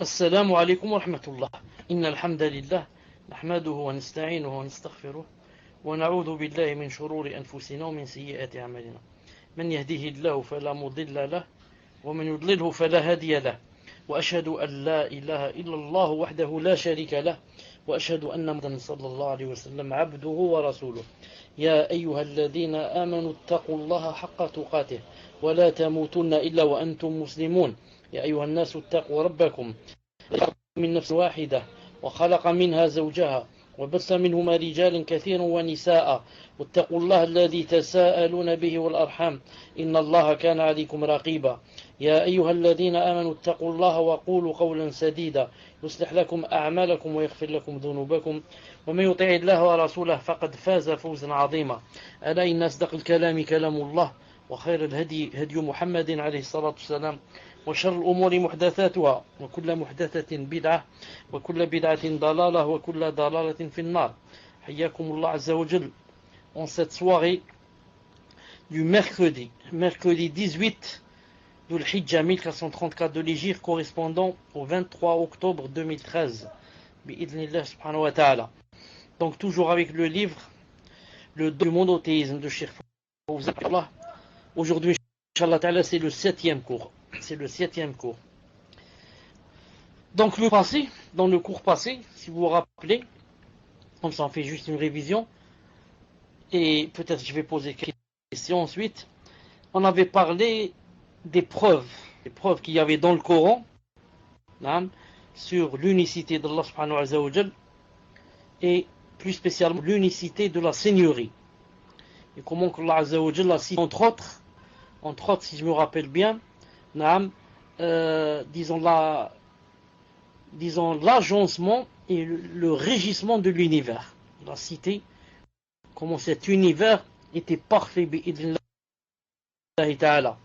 السلام عليكم ورحمة الله. إن الحمد لله نحمده ونستعينه ونستغفره ونعوذ بالله من شرور أنفسنا ومن سيئات أعمالنا. من يهده الله فلا مضل له ومن يضلله فلا هادي له، وأشهد أن لا إله إلا الله وحده لا شريك له، وأشهد أن محمدا صلى الله عليه وسلم عبده ورسوله. يا أيها الذين آمنوا اتقوا الله حق تقاته ولا تموتن إلا وأنتم مسلمون. يا أيها الناس اتقوا ربكم من نفس واحدة وخلق منها زوجها وبث منهما رجالا كثيرا ونساء، واتقوا الله الذي تساءلون به والأرحام إن الله كان عليكم رقيبا. يا أيها الذين آمنوا اتقوا الله وقولوا قولا سديدا يصلح لكم أعمالكم ويغفر لكم ذنوبكم، ومن يطع الله ورسوله فقد فاز فوزا عظيما. ألا إن أصدق الكلام كلام الله، وخير الهدي هدي محمد عليه الصلاة والسلام، وشر الأمور محدثاتها وكل محدثة بدعة وكل بدعة ضلالة وكل ضلالة في النار. حياكم الله عز وجل en cette soirée du mercredi 18 de l'Hijjah 1434 de l'Hégire, correspondant au 23 octobre 2013. Bi'idhnillah subhanahu wa ta'ala. Donc toujours avec le livre Le monothéisme de Cheikh Fawzan. Aujourd'hui, Inch'Allah ta'ala, c'est le 7e cours. Donc dans le cours passé, si vous vous rappelez, on s'en fait juste une révision, et peut-être je vais poser quelques questions ensuite. On avait parlé des preuves qu'il y avait dans le Coran sur l'unicité d'Allah subhanahu wa ta'ala, et plus spécialement l'unicité de la Seigneurie. Et comment qu'Allah azza wa jalla cite entre autres, si je me rappelle bien, disons l'agencement et le régissement de l'univers. Il a cité comment cet univers était parfait, bi'idhnillahi ta'ala.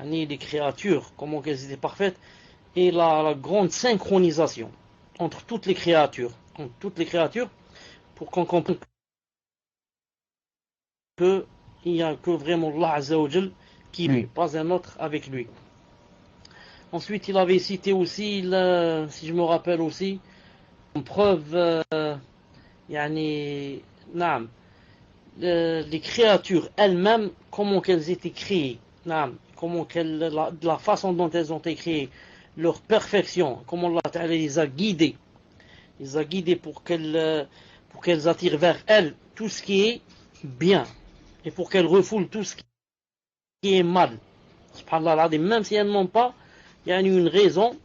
Les créatures, comment qu'elles étaient parfaites, et la grande synchronisation entre toutes les créatures, pour qu'on comprenne qu'il n'y a que vraiment Allah Azza wa Jal qui lui, pas un autre avec lui. Ensuite, il avait cité aussi, si je me rappelle aussi, une preuve, les créatures elles-mêmes, comment qu'elles étaient créées, la façon dont elles ont été créées, leur perfection, comment Allah Ta'ala les a guidées pour qu'elles attirent vers elles tout ce qui est bien, et pour qu'elles refoulent tout ce qui est mal. Subhanallah, même si elles n'ont pas, il y a une raison,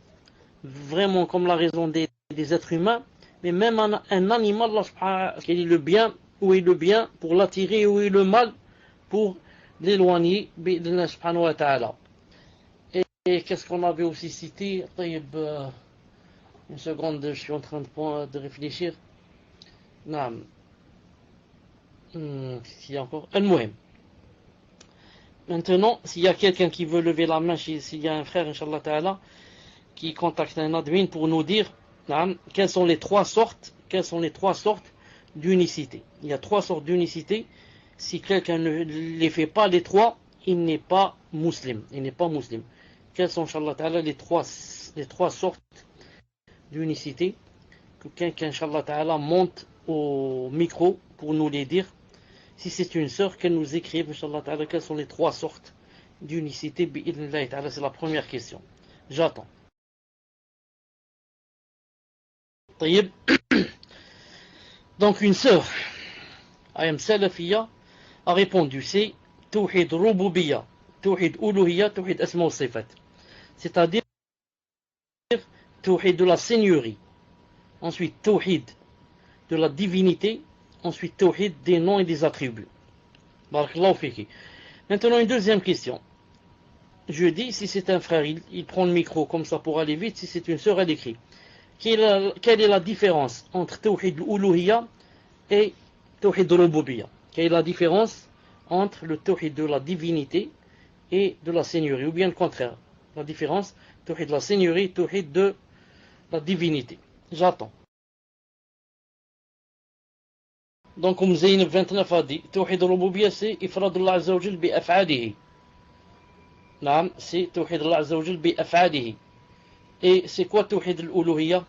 vraiment comme la raison des êtres humains, mais même un animal, quel est le bien, où est le bien pour l'attirer, où est le mal pour l'éloigner, subhanahu wa ta'ala. Et qu'est-ce qu'on avait aussi cité? Une seconde, je suis en train de réfléchir. S'il y a encore Al-Muhim. Maintenant, s'il y a quelqu'un qui veut lever la main, s'il y a un frère, Inch'Allah Ta'ala, qui contacte un admin pour nous dire quelles sont les trois sortes d'unicité. Il y a trois sortes d'unicité. Si quelqu'un ne les fait pas, les trois, il n'est pas musulman. Quelles sont, Inch'Allah Ta'ala, les trois sortes d'unicité? Que quelqu'un, Inch'Allah Ta'ala, monte au micro pour nous les dire. Si c'est une sœur, qu'elle nous écrive, Inch'Allah Ta'ala, quelles sont les trois sortes d'unicité, bi'idhnillahi ta'ala. C'est la première question. J'attends. Donc une sœur, Ayam Salafiyya, a répondu, c'est Tawhid Rububiyya, Tawhid Uluhiyya, Tawhid Asma wa Sifat. C'est-à-dire Tawhid de la Seigneurie. Ensuite, Tawhid de la divinité. Ensuite, Tawhid des noms et des attributs. Barakallahu fiki. Maintenant, une deuxième question. Je dis, si c'est un frère, il prend le micro comme ça pour aller vite. Si c'est une sœur, elle écrit. Quelle est la différence entre Tawhid l'Uluhiyya et Tawhid Rububiyya? Quelle est la différence entre le Tawhid de la divinité et de la Seigneurie? Ou bien le contraire? La différence, Tawhid de la Seigneurie, Tawhid de la divinité. J'attends. Donc, comme Zaynab 29 a dit, Tawhid al-Rububiyya, c'est Ifradullah Azza wa Jal bi af'alihi. C'est Tawhid Allah Azza wa Jal bi af'alihi. Et c'est quoi Tawhid al-Uluhiyya?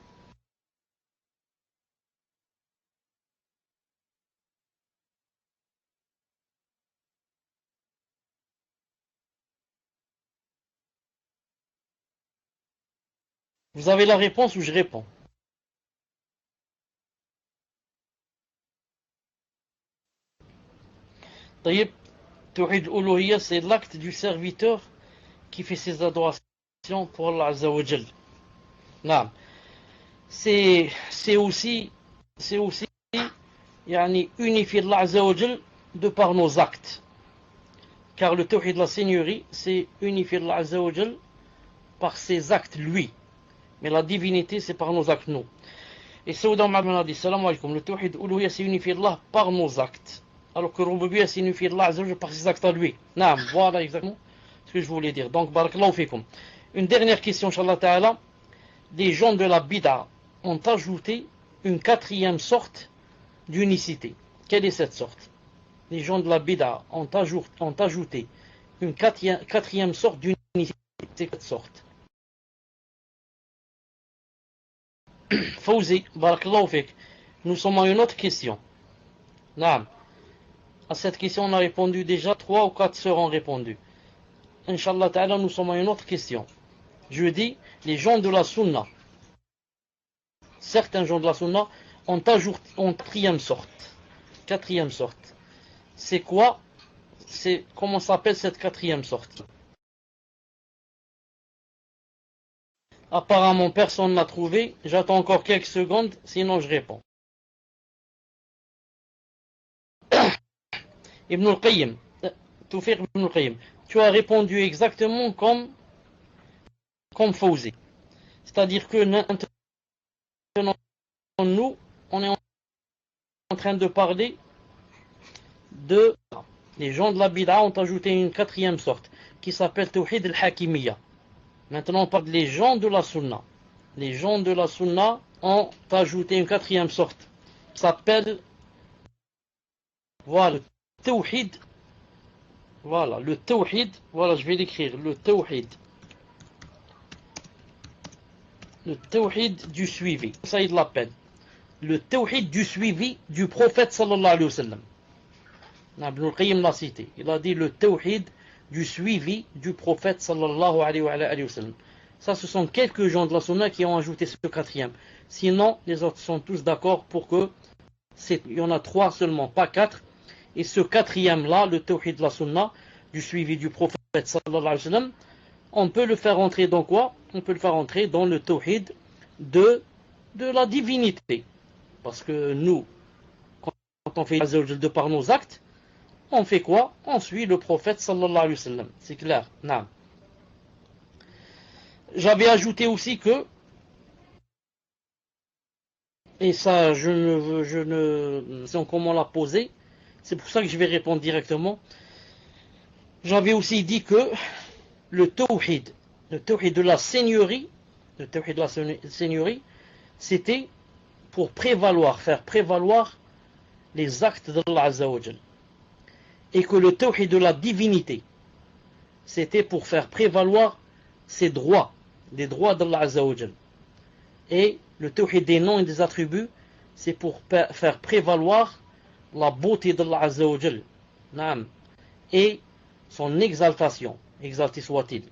Vous avez la réponse ou je réponds? Taïb, Tawhid al-Uluhiyya, c'est l'acte du serviteur qui fait ses adorations pour Allah Azza wa Jal. Non. C'est aussi, yani, unifier Allah Azza wa Jal de par nos actes. Car le Tawhid de la Seigneurie, c'est unifier Allah Azza wa Jal par ses actes, lui. Mais la divinité, c'est par nos actes, nous. Et Saouda Ma'aman a dit, salam alaikum, le Tawhid Uluhiyya, c'est unifier Allah par nos actes. Alors que Rububiyya, c'est unifier Allah Azza wa Jal par ses actes à lui. Naam, voilà exactement ce que je voulais dire. Donc, barakallahu fikum. Une dernière question, Inch'Allah Ta'ala. Des gens de la Bid'a ont ajouté une quatrième sorte d'unicité. Quelle est cette sorte? Les gens de la Bid'a ont ajouté une quatrième sorte d'unicité. C'est cette sorte. Fawzi, barakallahu fik. Nous sommes à une autre question. Naam. À cette question, on a répondu déjà, 3 ou 4 seront répondues. Inch'Allah Ta'ala, nous sommes à une autre question. Je dis, les gens de la Sunna, certains gens de la Sunna, ont ajouté une quatrième sorte. Quatrième sorte. C'est quoi? Comment s'appelle cette quatrième sorte? Apparemment, personne n'a trouvé. J'attends encore quelques secondes, sinon je réponds. Ibn al-Qayyim, Tawfiq Ibn al-Qayyim, tu as répondu exactement comme Fawzi. C'est-à-dire que maintenant, nous, on est en train de parler de... Les gens de la Bid'a ont ajouté une quatrième sorte, qui s'appelle Tawhid al-Hakimiyya. Maintenant, on parle des gens de la Sunna. Les gens de la Sunna ont ajouté une quatrième sorte, qui s'appelle... Voilà, le Tawhid. Voilà, le Tawhid. Voilà, je vais l'écrire. Le Tawhid. Le Tawhid du suivi. Ça, il l'appelle. Le Tawhid du suivi du prophète sallallahu alayhi wa sallam. Ibn al-Qayyim l'a cité. Il a dit le Tawhid du suivi du prophète sallallahu alayhi wa sallam. Ça, ce sont quelques gens de la Sunna qui ont ajouté ce quatrième. Sinon, les autres sont tous d'accord pour que il y en a 3 seulement, pas 4. Et ce quatrième-là, le Tawhid de la Sunna, du suivi du prophète sallallahu alayhi wa sallam, on peut le faire entrer dans quoi? On peut le faire entrer dans le Tawhid de la divinité. Parce que nous, quand on fait de par nos actes, on fait quoi? On suit le prophète sallallahu alayhi wa sallam. C'est clair. Non. J'avais ajouté aussi que, et ça je ne sais comment la poser, c'est pour ça que je vais répondre directement. J'avais aussi dit que le tawhid de la seigneurie, c'était pour faire prévaloir les actes d'Allah Azza wa Jal. Et que le tawhid de la divinité, c'était pour faire prévaloir ses droits, les droits d'Allah Azza wa Jal. Et le tawhid des noms et des attributs, c'est pour faire prévaloir la beauté d'Allah Azza wa Jal. Et son exaltation, exalté soit-il.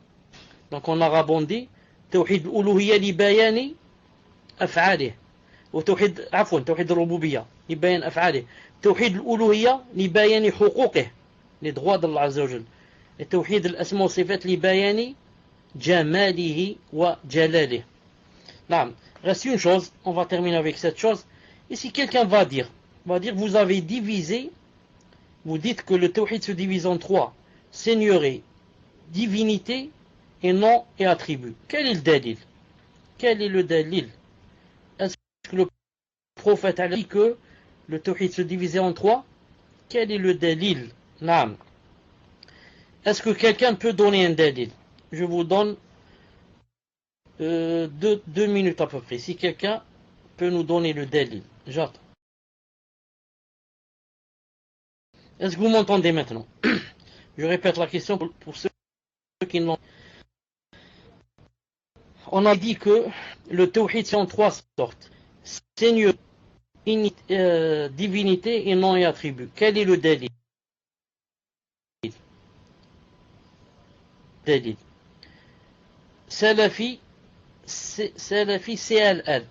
Donc en arabe on dit توحيد الألوهية لبيان أفعاله وتوحيد توحيد الربوبية لبيان أفعاله توحيد الألوهية لبيان حقوقه les droits d'Allah Azza wa Jal et توحيد الأسماء والصفات لبيان جماله وجلاله. نعم. Reste une chose, on va terminer avec cette chose. Et si quelqu'un va dire vous avez divisé, vous dites que le tawhid se divise en 3, seigneurie, divinité et nom et attribut. Quel est le dalil? Quel est le dalil? Est-ce que le prophète a dit que le tawhid se divisait en 3? Quel est le dalil? Naam. Est-ce que quelqu'un peut donner un dalil? Je vous donne 2 minutes à peu près. Si quelqu'un peut nous donner le dalil. J'attends. Est-ce que vous m'entendez maintenant? Je répète la question pour ceux qui n'ont... on a dit que le tawhid c'est en trois sortes. Seigneur, divinité et nom et attribut. Quel est le dalil? Salafi CLL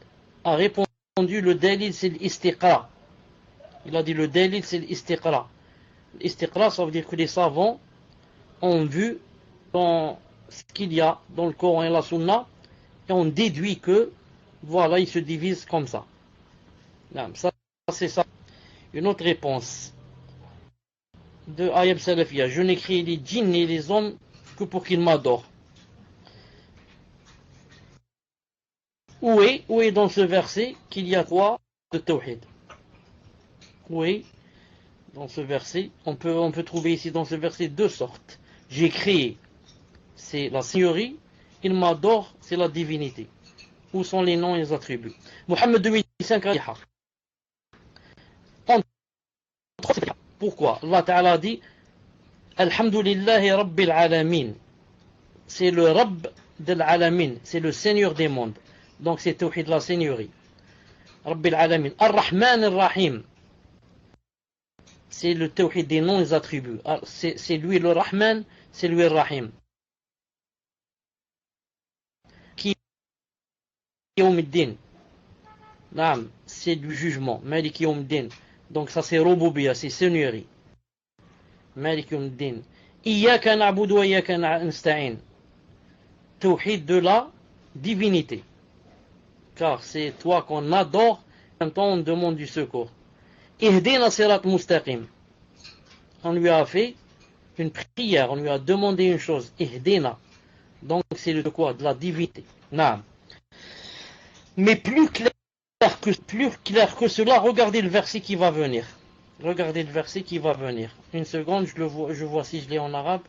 a répondu le dalil c'est l'istiqra. Il a dit le dalil c'est l'istiqra. L'istiqra ça veut dire que les savants ont vu dans ce qu'il y a dans le Coran et la Sunna et on déduit que voilà ils se divisent comme ça. Ça c'est ça. Une autre réponse de Ayab Salafia. Je n'ai créé les djinns et les hommes que pour qu'ils m'adorent. Où est dans ce verset qu'il y a quoi de tawhid? Où est dans ce verset on peut trouver ici dans ce verset deux sortes. J'ai créé, c'est la seigneurie, il m'adore, c'est la divinité. Où sont les noms et les attributs? Mohammed 2005 a dit pourquoi Allah Ta'ala dit Alhamdulillahi Rabbil Alamin. C'est le Rabb del Alamin, c'est le Seigneur des mondes. Donc c'est tawhid la seigneurie. Rabbil Alamin. Ar-Rahman Ar-Rahim. C'est le tawhid des noms et des attributs. C'est lui le Rahman, c'est lui le Rahim. Qui Yawmiddin. Naam, c'est du jugement. Malik Yawmiddin. Donc ça c'est Rububiya, c'est seigneurie. Malik Yawmiddin. Iyaka na'budu wa iyaka nasta'in. Tawhid de la divinité. Car c'est toi qu'on adore, en même temps on demande du secours. Ihdina sirat mustaqim. On lui a fait une prière, on lui a demandé une chose. Ihdina. Donc c'est de quoi? De la divinité. Naam. Mais plus clair que cela, regardez le verset qui va venir. Regardez le verset qui va venir. Une seconde, je vois si je l'ai en arabe.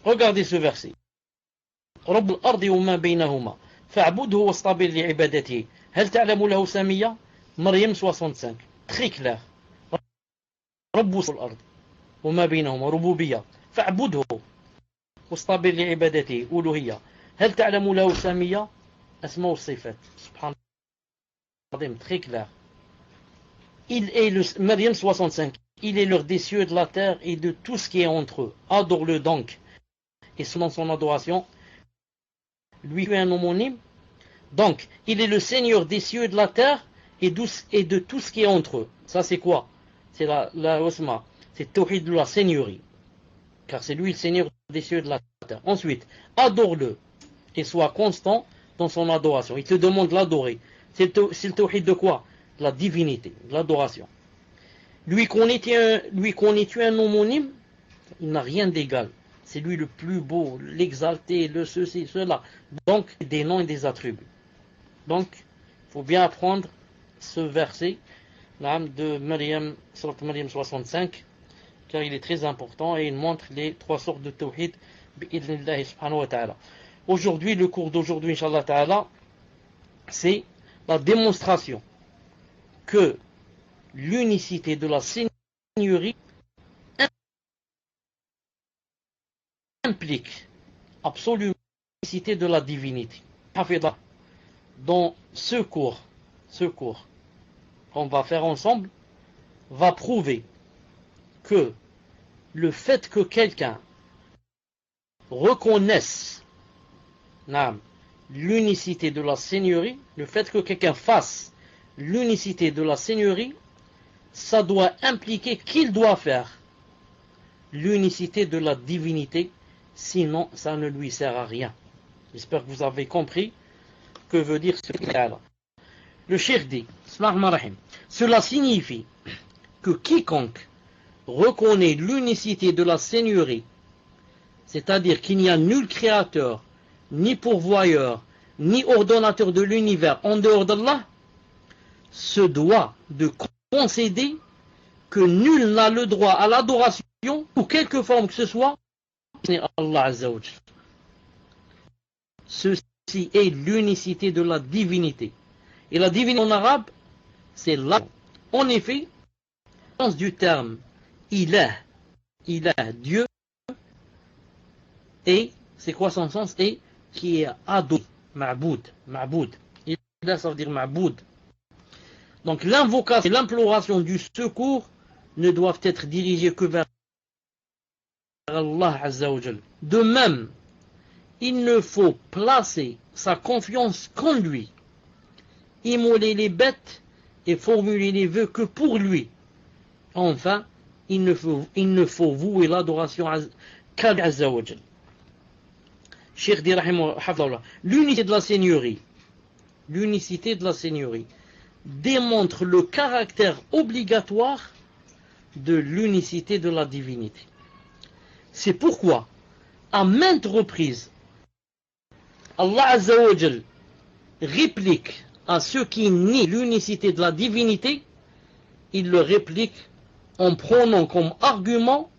Regardez ce verset. رب الأرض وما بينهما فاعبده واصطبر لعبادته هل تعلم له سمية مريم 65 très clair رب الأرض وما بينهما ربوبية فاعبده واصطبر لعبادته ألوهية هل تعلم له سمية أسماء الصفات سبحان الله très clair. Il est le Maryam 65 il est leur des cieux de la terre et de tout ce qui est entre eux. Adore-le donc et selon son adoration lui est un homonyme. Donc, il est le Seigneur des cieux et de la terre et de tout ce qui est entre eux. Ça, c'est quoi? C'est la Osma. C'est Tawhid de la Seigneurie. Car c'est lui le Seigneur des cieux et de la terre. Ensuite, adore-le et sois constant dans son adoration. Il te demande de l'adorer. C'est le Tawhid de quoi? De la divinité, de l'adoration. Lui connais-tu un homonyme? Il n'a rien d'égal. C'est lui le plus beau, l'exalté, le ceci, cela. Donc, des noms et des attributs. Donc, il faut bien apprendre ce verset de Maryam, surat Maryam 65, car il est très important et il montre les trois sortes de tawhid. Aujourd'hui, le cours d'aujourd'hui, Inch'Allah Ta'ala, c'est la démonstration que l'unicité de la seigneurie implique absolument l'unicité de la divinité. Dans ce cours qu'on va faire ensemble, va prouver que le fait que quelqu'un reconnaisse l'unicité de la seigneurie, le fait que quelqu'un fasse l'unicité de la seigneurie, ça doit impliquer qu'il doit faire l'unicité de la divinité. Sinon, ça ne lui sert à rien. J'espère que vous avez compris que veut dire ce cas-là. Le cheikh dit, cela signifie que quiconque reconnaît l'unicité de la seigneurie, c'est-à-dire qu'il n'y a nul créateur, ni pourvoyeur, ni ordonnateur de l'univers en dehors d'Allah, se doit de concéder que nul n'a le droit à l'adoration, sous quelque forme que ce soit, c'est Allah Azza wa Jal. Ceci est l'unicité de la divinité. Et la divinité en arabe, c'est là. En effet, le sens du terme ilah, ilah, Dieu, et, c'est quoi son sens? Et qui est adoré, ma'boud, ma'boud. Ilah, ça veut dire ma'boud. Donc l'invocation et l'imploration du secours ne doivent être dirigées que vers Allah Azza wa Jal. De même, il ne faut placer sa confiance qu'en lui, immoler les bêtes et formuler les vœux que pour lui. Enfin, il ne faut vouer l'adoration qu'à Azza wa Jal. Cheikh dit rahimahullah, l'unicité de la Seigneurie démontre le caractère obligatoire de l'unicité de la divinité. C'est pourquoi, à maintes reprises, Allah Azza wa Jal réplique à ceux qui nient l'unicité de la divinité, il le réplique en prenant comme argument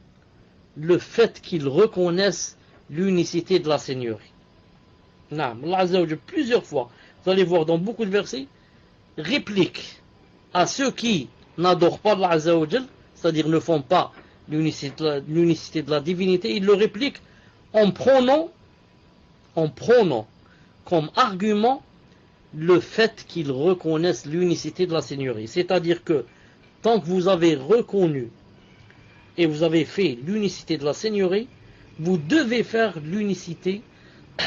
le fait qu'ils reconnaissent l'unicité de la Seigneurie. Allah Azza wa Jal, plusieurs fois, vous allez voir dans beaucoup de versets, réplique à ceux qui n'adorent pas Allah Azza wa Jal, c'est-à-dire ne font pas l'unicité de la divinité, il le réplique en prenant comme argument le fait qu'ils reconnaissent l'unicité de la Seigneurie. C'est-à-dire que tant que vous avez reconnu et vous avez fait l'unicité de la Seigneurie, vous devez faire l'unicité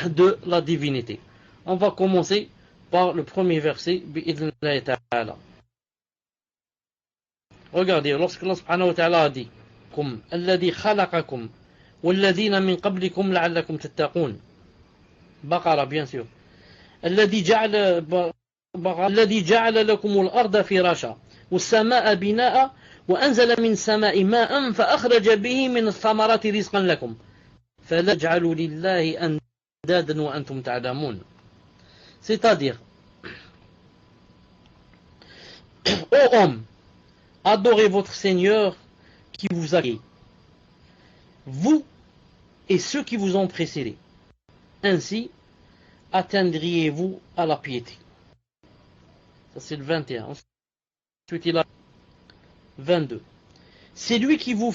de la divinité. On va commencer par le premier verset, bi'idhnillahi ta'ala. Regardez, lorsque Allah subhanahu wa ta'ala a dit الذي خلقكم والذين من قبلكم لعلكم تتقون. بقرة bien sûr. الذي جعل لكم الأرض فراشا والسماء بناء وأنزل من السماء ماء فأخرج به من الثمرات رزقا لكم فلا تجعلوا لله أندادا وأنتم تعلمون. C'est-à-dire, ô homme, adorez votre Seigneur qui vous a créé, vous et ceux qui vous ont précédés. Ainsi, atteindriez-vous à la piété. Ça c'est le 21. Ensuite, il a 22. C'est lui qui vous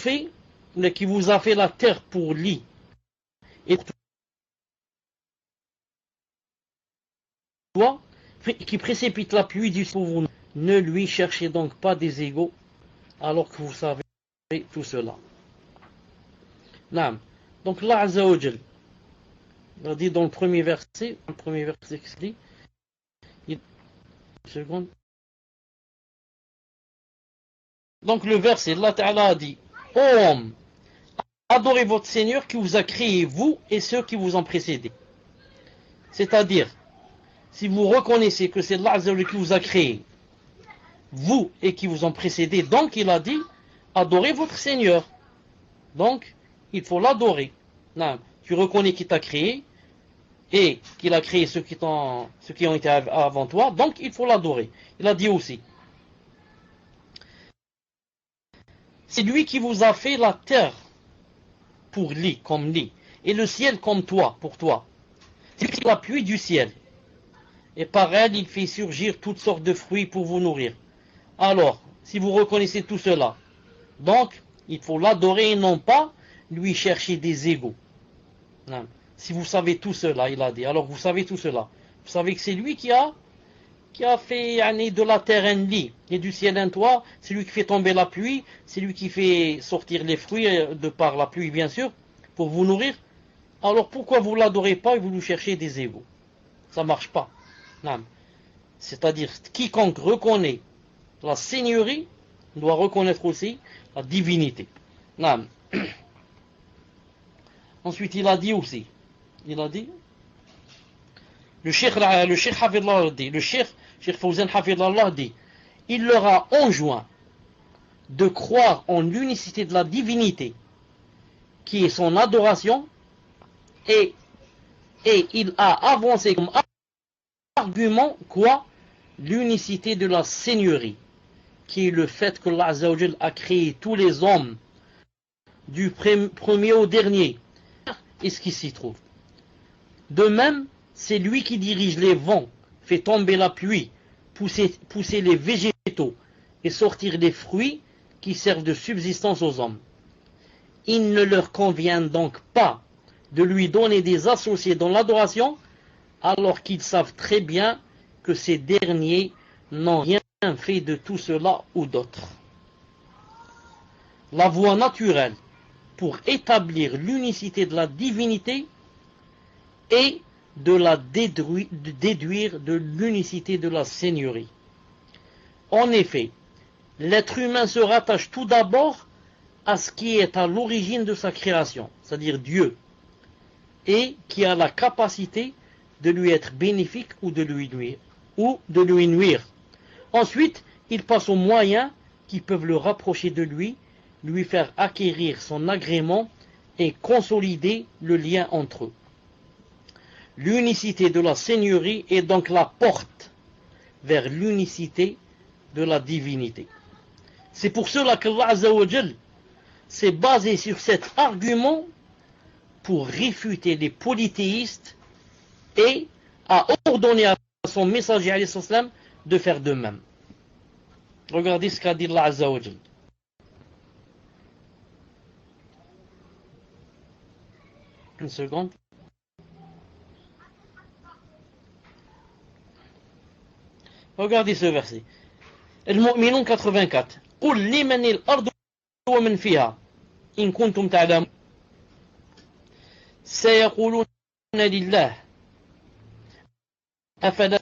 a fait la terre pour lit et toi, qui précipite la pluie du ciel pour vous. Ne lui cherchez donc pas des égaux alors que vous savez tout cela. Donc là, Azza wa Jal, il a dit dans le premier verset qui se dit, donc le verset, Allah Ta'ala a dit, ô homme, adorez votre Seigneur qui vous a créé, vous et ceux qui vous ont précédés. C'est-à-dire, si vous reconnaissez que c'est Allah Azza wa Jal qui vous a créé, vous et qui vous ont précédé, donc il a dit, adorez votre Seigneur. Donc, il faut l'adorer. Tu reconnais qu'il t'a créé et qu'il a créé ceux qui ont été avant toi, donc il faut l'adorer. Il a dit aussi, c'est lui qui vous a fait la terre pour lit, comme lit, et le ciel comme toi, pour toi. C'est la pluie du ciel. Et par elle, il fait surgir toutes sortes de fruits pour vous nourrir. Alors, si vous reconnaissez tout cela, donc, il faut l'adorer et non pas lui chercher des égaux. Si vous savez tout cela, il a dit, alors vous savez tout cela. Vous savez que c'est lui qui a fait de la terre un lit et du ciel un toit, c'est lui qui fait tomber la pluie, c'est lui qui fait sortir les fruits de par la pluie, bien sûr, pour vous nourrir. Alors pourquoi vous ne l'adorez pas et vous lui cherchez des égaux? Ça ne marche pas. C'est-à-dire, quiconque reconnaît la seigneurie doit reconnaître aussi la divinité. Ensuite, il a dit aussi, le Cheikh Hafidullah dit, le Cheikh Fawzan Hafidullah dit, il leur a enjoint de croire en l'unicité de la divinité, qui est son adoration, et il a avancé comme argument quoi? L'unicité de la seigneurie, qui est le fait que Allah Azza wa Jal a créé tous les hommes, du premier au dernier, et ce qui s'y trouve. De même, c'est lui qui dirige les vents, fait tomber la pluie, pousser les végétaux et sortir les fruits qui servent de subsistance aux hommes. Il ne leur convient donc pas de lui donner des associés dans l'adoration, alors qu'ils savent très bien que ces derniers n'ont rien fait de tout cela ou d'autre. La voie naturelle pour établir l'unicité de la divinité est de la déduire de l'unicité de la seigneurie. En effet, l'être humain se rattache tout d'abord à ce qui est à l'origine de sa création, c'est-à-dire Dieu, et qui a la capacité de lui être bénéfique ou de lui nuire. Ensuite, il passe aux moyens qui peuvent le rapprocher de lui faire acquérir son agrément et consolider le lien entre eux. L'unicité de la seigneurie est donc la porte vers l'unicité de la divinité. C'est pour cela qu'Allah Azza wa Jal s'est basé sur cet argument pour réfuter les polythéistes et a ordonné à son messager alayhi salam de faire de même. Regardez ce qu'a dit Allah Azza wa Jal. Une seconde. Regardez ce verset. Al-Mu'minun 84. قل لمن الأرض ومن فيها إن كنتم تعلمون سيقولون لله أفلا.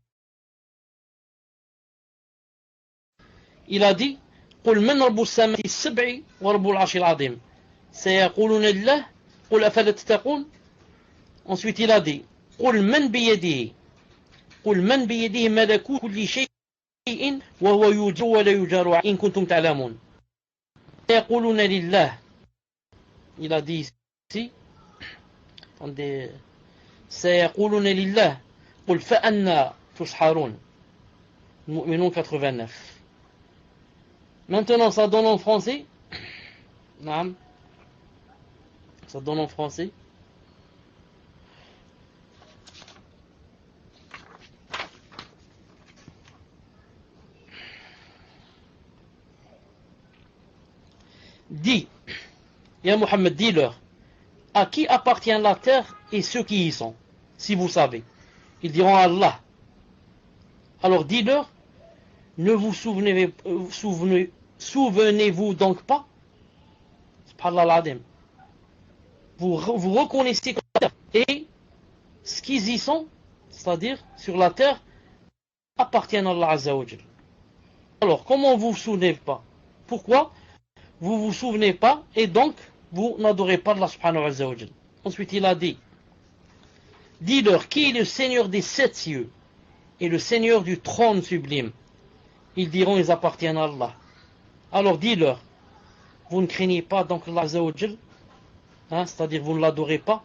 Il a dit قل من رب السماء السبع ورب العرش العظيم سيقولون لله قل أفلا تتقون. Ensuite il a dit قل من بيده ملكوت كل شيء وهو يجر ولا يجار إن كنتم تعلمون. يقولون لله. Il a dit ici سيقولون لله قل فأنا تسحرون. المؤمنون 89. Maintenant ça donne en français. نعم. Ça donne en français. Dis, Ya Muhammad, dis-leur, à qui appartient la terre et ceux qui y sont, si vous savez. Ils diront à Allah. Alors dis-leur, ne vous souvenez-vous donc pas, subhanallah al-azim, vous reconnaissez que la terre et ce qu'ils y sont, c'est-à-dire sur la terre, appartiennent à Allah Azza wa Jal. Alors, comment vous vous souvenez pas? Pourquoi vous vous souvenez pas et donc vous n'adorez pas Allah subhanahu wa ta'ala. Ensuite il a dit, dis-leur qui est le Seigneur des 7 cieux et le Seigneur du trône sublime. Ils diront ils appartiennent à Allah. Alors dis-leur, vous ne craignez pas donc Allah Azza wa Jal, c'est-à-dire vous ne l'adorez pas.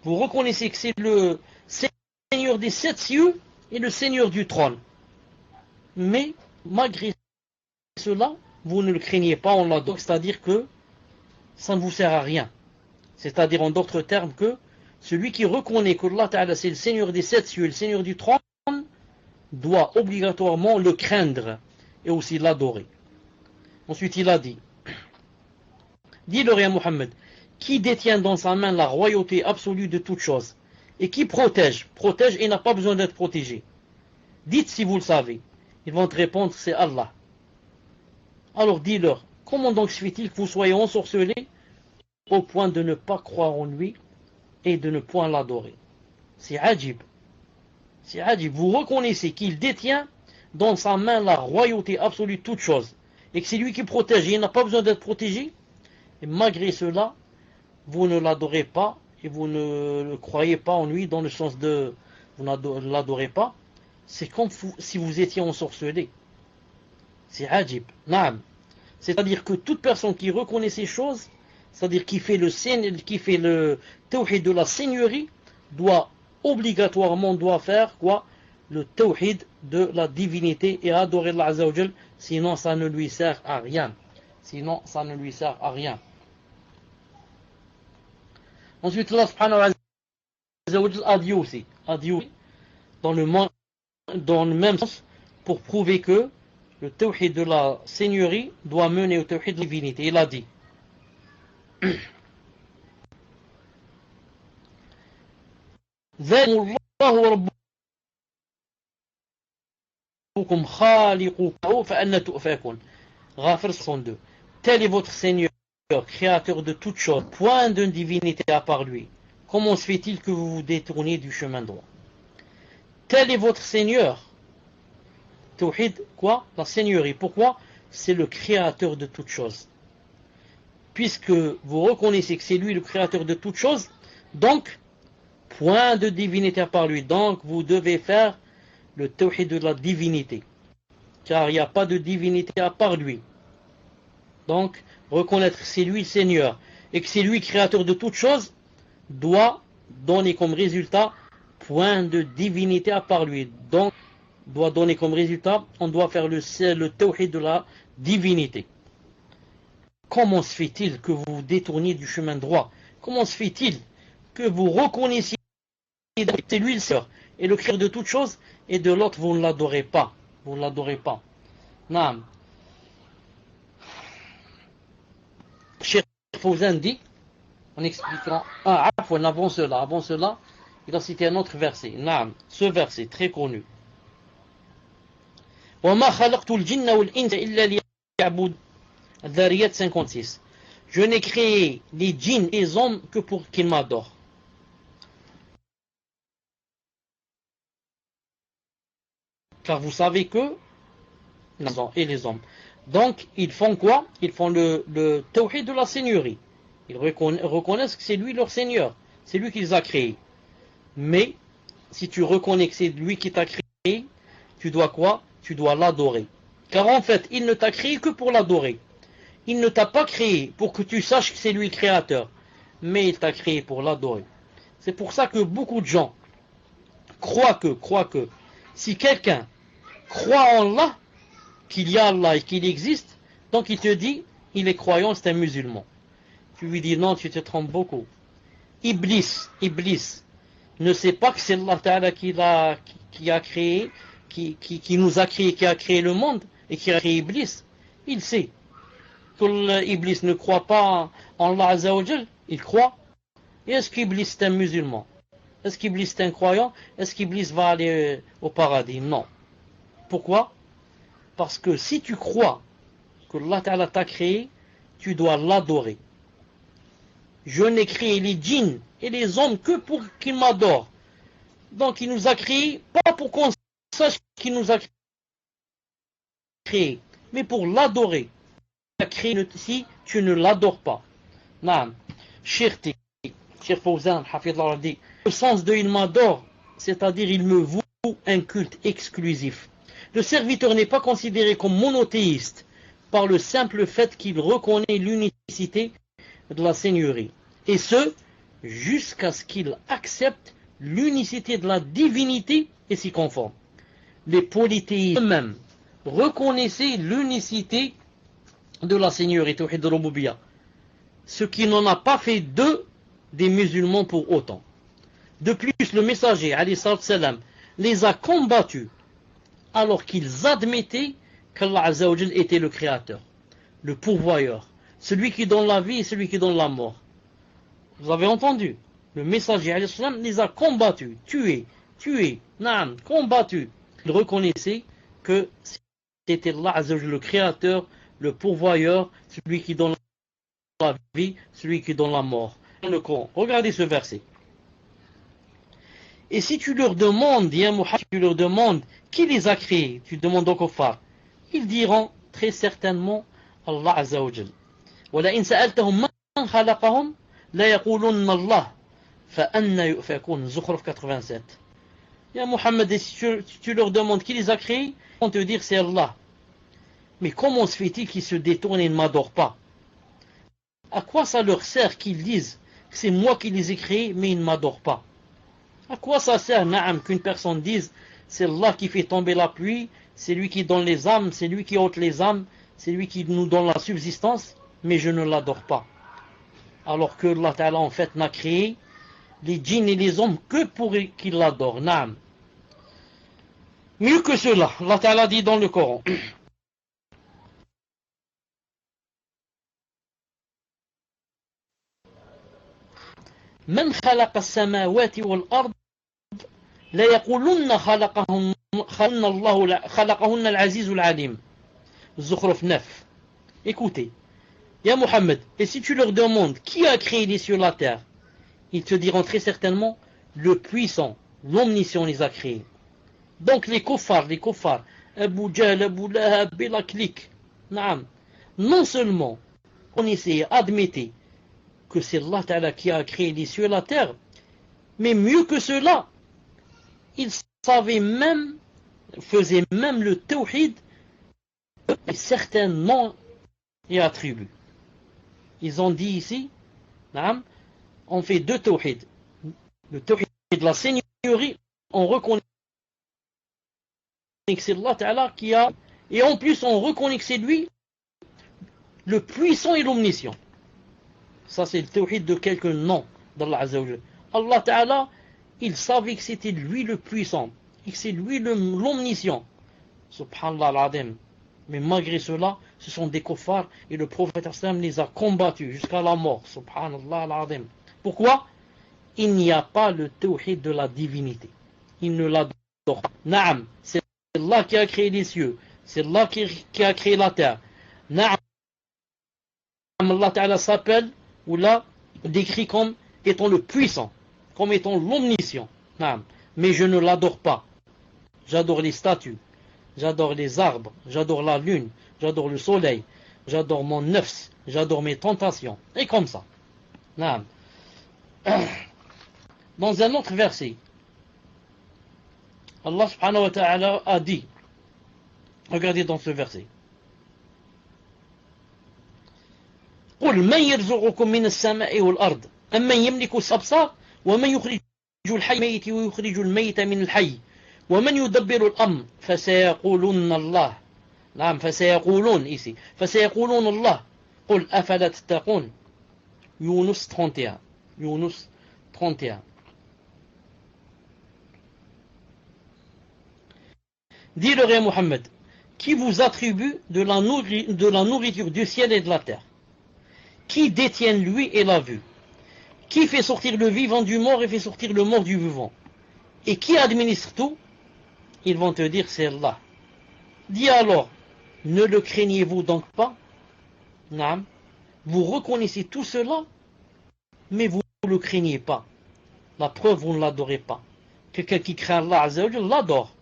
Vous reconnaissez que c'est le Seigneur des 7 cieux et le Seigneur du trône. Mais malgré cela, vous ne le craignez pas, on l'adore, c'est-à-dire que ça ne vous sert à rien. C'est-à-dire en d'autres termes que celui qui reconnaît que Allah Ta'ala c'est le Seigneur des 7 cieux et le Seigneur du trône doit obligatoirement le craindre et aussi l'adorer. Ensuite il a dit, dis-leur ya Muhammad, qui détient dans sa main la royauté absolue de toutes choses et qui protège et n'a pas besoin d'être protégé. Dites si vous le savez. Ils vont te répondre, c'est Allah. Alors dis-leur, comment donc se fait-il que vous soyez ensorcelés au point de ne pas croire en lui et de ne point l'adorer? C'est ajib. C'est ajib. Vous reconnaissez qu'il détient dans sa main la royauté absolue de toutes choses et que c'est lui qui protège et il n'a pas besoin d'être protégé. Et malgré cela, vous ne l'adorez pas et vous ne croyez pas en lui dans le sens de vous ne l'adorez pas. C'est comme si vous étiez ensorcelé. C'est ajib. Naam. C'est-à-dire que toute personne qui reconnaît ces choses, c'est-à-dire qui fait le tawhid de la seigneurie, doit obligatoirement faire quoi? Le tawhid de la divinité et adorer Allah Azza wa Jal, sinon ça ne lui sert à rien. Ensuite, Allah subhanahu wa ta'ala a dit aussi, dans le même sens, pour prouver que le tawhid de la seigneurie doit mener au tawhid de la divinité. Il a dit ذلكم الله ربكم خالقه فأنا تؤفكون. Ghafir 62. Tel est votre Seigneur, créateur de toutes choses, point de divinité à part lui. Comment se fait-il que vous vous détourniez du chemin droit? Tel est votre Seigneur. Tawhid, quoi? La Seigneurie. Pourquoi? C'est le créateur de toutes choses. Puisque vous reconnaissez que c'est lui le créateur de toutes choses, donc, point de divinité à part lui. Donc, vous devez faire le tawhid de la divinité. Car il n'y a pas de divinité à part lui. Donc, reconnaître que c'est lui le Seigneur et que c'est lui créateur de toutes choses doit donner comme résultat point de divinité à part lui. Donc, doit donner comme résultat, on doit faire le tawhid de la divinité. Comment se fait-il que vous vous détourniez du chemin droit? Comment se fait-il que vous reconnaissiez que c'est lui le Seigneur et le créateur de toutes choses, et de l'autre vous ne l'adorez pas? Vous ne l'adorez pas. Naam. Cheikh Fawzan dit, en expliquant, avant cela, il a cité un autre verset. Naam, ce verset très connu. وَمَا خَلَقْتُ الْجِنَّ وَالْإِنسَ إِلَّا لِيَعْبُدُونِ. Dhariyat 56. Je n'ai créé les djinns et les hommes que pour qu'ils m'adorent. Car vous savez que et les hommes. Donc, ils font quoi? Ils font le tawhid de la seigneurie. Ils reconnaissent que c'est lui leur Seigneur. C'est lui qui les a créés. Mais, si tu reconnais que c'est lui qui t'a créé, tu dois quoi? Tu dois l'adorer. Car en fait, il ne t'a créé que pour l'adorer. Il ne t'a pas créé pour que tu saches que c'est lui le créateur. Mais il t'a créé pour l'adorer. C'est pour ça que beaucoup de gens croient que, si quelqu'un croit en Allah, qu'il y a Allah et qu'il existe, donc il te dit, il est croyant, c'est un musulman. Tu lui dis, non, tu te trompes beaucoup. Iblis ne sait pas que c'est Allah Ta'ala qui a créé, qui nous a créé, qui a créé le monde, et qui a créé Iblis. Il sait que Iblis ne croit pas en Allah Azza wa Jal, il croit. Et est-ce qu'Iblis est un musulman? Est-ce qu'Iblis est un croyant? Est-ce qu'Iblis va aller au paradis? Non. Pourquoi? Parce que si tu crois que Allah Ta'ala t'a créé, tu dois l'adorer. Je n'ai créé les djinns et les hommes que pour qu'ils m'adorent. Donc il nous a créés, pas pour qu'on sache qu'il nous a créé, mais pour l'adorer. Il a créé si tu ne l'adores pas. Naam. Cheikh Fawzan, Hafidullah dit, le sens de il m'adore, c'est-à-dire il me voue un culte exclusif. Le serviteur n'est pas considéré comme monothéiste par le simple fait qu'il reconnaît l'unicité de la seigneurie. Et ce, jusqu'à ce qu'il accepte l'unicité de la divinité et s'y conforme. Les polythéistes eux-mêmes reconnaissaient l'unicité de la seigneurie, Tawhid al-Rububiyya, ce qui n'en a pas fait d'eux des musulmans pour autant. De plus, le messager, alayhi salam, les a combattus alors qu'ils admettaient qu'Allah Azza wa Jal était le créateur, le pourvoyeur, celui qui donne la vie et celui qui donne la mort. Vous avez entendu? Le messager alayhi salam les a combattus, tués, naam, combattus. Ils reconnaissaient que c'était Allah Azza wa Jal le créateur, le pourvoyeur, celui qui donne la vie, celui qui donne la mort. Le Coran. Regardez ce verset. Et si tu leur demandes, tu leur demandes qui les a créés, tu demandes aux kuffar, ils diront très certainement Allah Azza wa Jal. وَلَئِنْ سَأَلْتَهُمْ مَنْ خَلَقَهُمْ لَيَقُولُنَّ اللَّهُ فَأَنَّ يُؤْفَكُونَ Zukhruf 87. Ya Muhammad, si tu leur demandes qui les a créés, ils vont te dire c'est Allah. Mais comment se fait-il qu'ils se détournent et ne m'adorent pas? À quoi ça leur sert qu'ils disent que c'est moi qui les ai créés, mais ils ne m'adorent pas? À quoi ça sert, naam, qu'une personne dise c'est Allah qui fait tomber la pluie, c'est lui qui donne les âmes, c'est lui qui ôte les âmes, c'est lui qui nous donne la subsistance, mais je ne l'adore pas. Alors que Allah Ta'ala en fait n'a créé les djinns et les hommes que pour qu'ils l'adorent, naam. Mieux que cela, Allah Ta'ala dit dans le Coran من خلق السماوات والأرض لا يقولن خلقهن العزيز العليم. Zukhruf 9. Écoutez, Ya Mohammed, et si tu leur demandes qui a créé les cieux et la terre, ils te diront très certainement le puissant, l'omniscient les a créés. Donc les kuffars, Abu Jahl, Abu Lahab, la clique, non seulement connaissez et admettez que c'est Allah Ta'ala qui a créé les cieux et la terre, mais mieux que cela, ils savaient même, faisaient même le tawhid et certains noms et attributs. Ils ont dit ici, on fait deux tawhid. Le tawhid de la seigneurie, on reconnaît que c'est Allah Ta'ala qui a, et en plus on reconnaît que c'est lui le puissant et l'omniscient. Ça c'est le tawhid de quelques noms d'Allah Azza wa Jalla. Allah Ta'ala, il savait que c'était lui le puissant, et que c'est lui l'omniscient. Subhanallah al-Azim. Mais malgré cela, ce sont des kuffars et le prophète sallam les a combattus jusqu'à la mort. Subhanallah al-Azim. Pourquoi? Il n'y a pas le tawhid de la divinité. Il ne l'adore pas. Naam, c'est Allah qui a créé les cieux. C'est Allah qui a créé la terre. Naam, Allah Ta'ala s'appelle ou là décrit comme étant le puissant, comme étant l'omniscient. Naam. Mais je ne l'adore pas. J'adore les statues. J'adore les arbres, j'adore la lune, j'adore le soleil, j'adore mon nafs, j'adore mes tentations. Et comme ça. Dans un autre verset, Allah subhanahu wa ta'ala a dit, regardez dans ce verset, قل من يرزقكم من السماء والأرض أمن يملك الأبصار ومن يخرج الحي من الميت ويخرج الميت من الحي ومن يدبر الأمر فسيقولون الله. نعم فسيقولون ici فسيقولون الله قل أفلا تتقون. Yunus 31. Yunus 31. Dis le roi Mohammed, qui vous attribue de la nourriture du ciel et de la terre, qui détient lui et la vue, qui fait sortir le vivant du mort et fait sortir le mort du vivant, et qui administre tout? Ils vont te dire c'est Allah. Dis alors, ne le craignez-vous donc pas? Naam. Vous reconnaissez tout cela, mais vous ne le craignez pas. La preuve, vous ne l'adorez pas. Quelqu'un qui craint Allah Azza wa Jalla l'adore,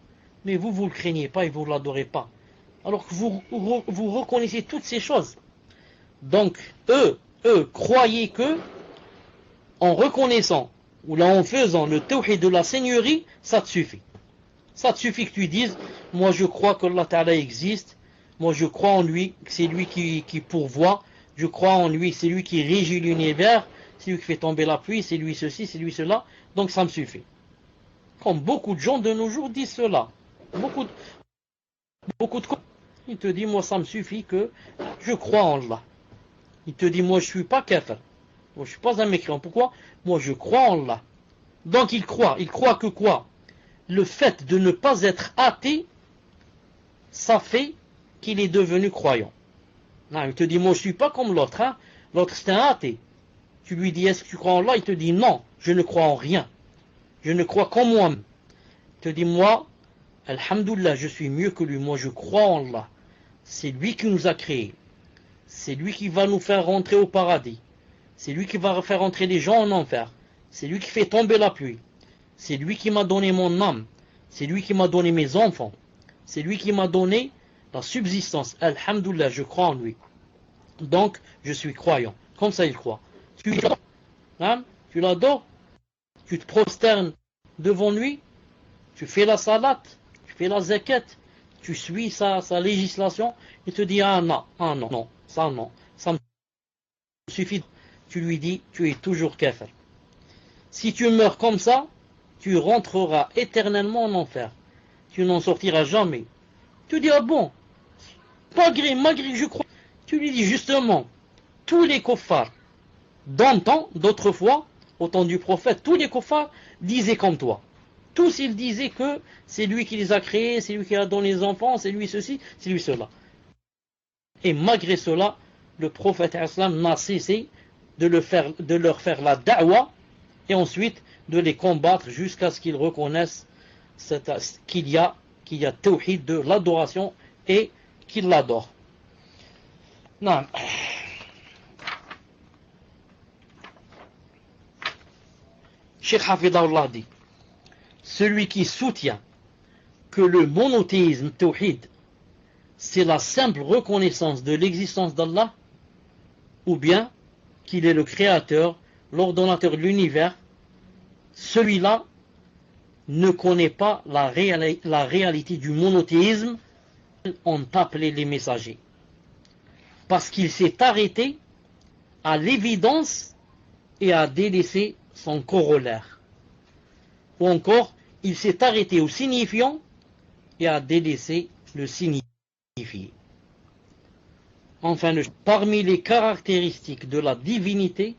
mais vous ne le craignez pas et vous ne l'adorez pas. Alors que vous reconnaissez toutes ces choses. Donc, eux, croyez que, en reconnaissant, ou là en faisant le tawhid de la seigneurie, ça te suffit. Ça te suffit que tu dises, moi je crois que Allah Ta'ala existe, moi je crois en lui, que c'est lui qui pourvoit, je crois en lui, c'est lui qui régit l'univers, c'est lui qui fait tomber la pluie, c'est lui ceci, c'est lui cela, donc ça me suffit. Comme beaucoup de gens de nos jours disent cela. Beaucoup de il te dit, moi ça me suffit que je crois en Allah. Il te dit, moi je suis pas kafir, moi je suis pas un mécréant. Pourquoi? Moi je crois en Allah. Donc il croit que quoi? Le fait de ne pas être athée, ça fait qu'il est devenu croyant. Non, il te dit, moi je ne suis pas comme l'autre. Hein? L'autre c'est un athée. Tu lui dis, est-ce que tu crois en Allah? Il te dit, non, je ne crois en rien. Je ne crois qu'en moi-même. Il te dit, moi, alhamdoulilah, je suis mieux que lui. Moi je crois en Allah. C'est lui qui nous a créés. C'est lui qui va nous faire rentrer au paradis. C'est lui qui va faire rentrer les gens en enfer. C'est lui qui fait tomber la pluie. C'est lui qui m'a donné mon âme. C'est lui qui m'a donné mes enfants. C'est lui qui m'a donné la subsistance. Alhamdoulilah, je crois en lui. Donc, je suis croyant. Comme ça, il croit. Tu l'adores, tu te prosternes devant lui, tu fais la salat, tu fais la zakat, tu suis sa législation, il te dit, ah non, ça me suffit. Tu lui dis, tu es toujours kafir. Si tu meurs comme ça, tu rentreras éternellement en enfer. Tu n'en sortiras jamais. Tu dis, ah bon, malgré que je crois. Tu lui dis justement, tous les kuffars d'antan, d'autrefois, au temps du prophète, tous les kuffars disaient comme toi. Tous ils disaient que c'est lui qui les a créés, c'est lui qui a donné les enfants, c'est lui ceci, c'est lui cela. Et malgré cela, le prophète islam n'a cessé de leur faire la da'wa et ensuite de les combattre jusqu'à ce qu'ils reconnaissent qu'il y a tawhid de l'adoration et qu'ils l'adorent. Non. Cheikh Hafidahullah dit, celui qui soutient que le monothéisme tawhid c'est la simple reconnaissance de l'existence d'Allah, ou bien qu'il est le créateur, l'ordonnateur de l'univers, celui-là ne connaît pas la réalité du monothéisme, on appelé les messagers. Parce qu'il s'est arrêté à l'évidence et a délaissé son corollaire. Ou encore, il s'est arrêté au signifiant et a délaissé le signifié. Enfin, parmi les caractéristiques de la divinité,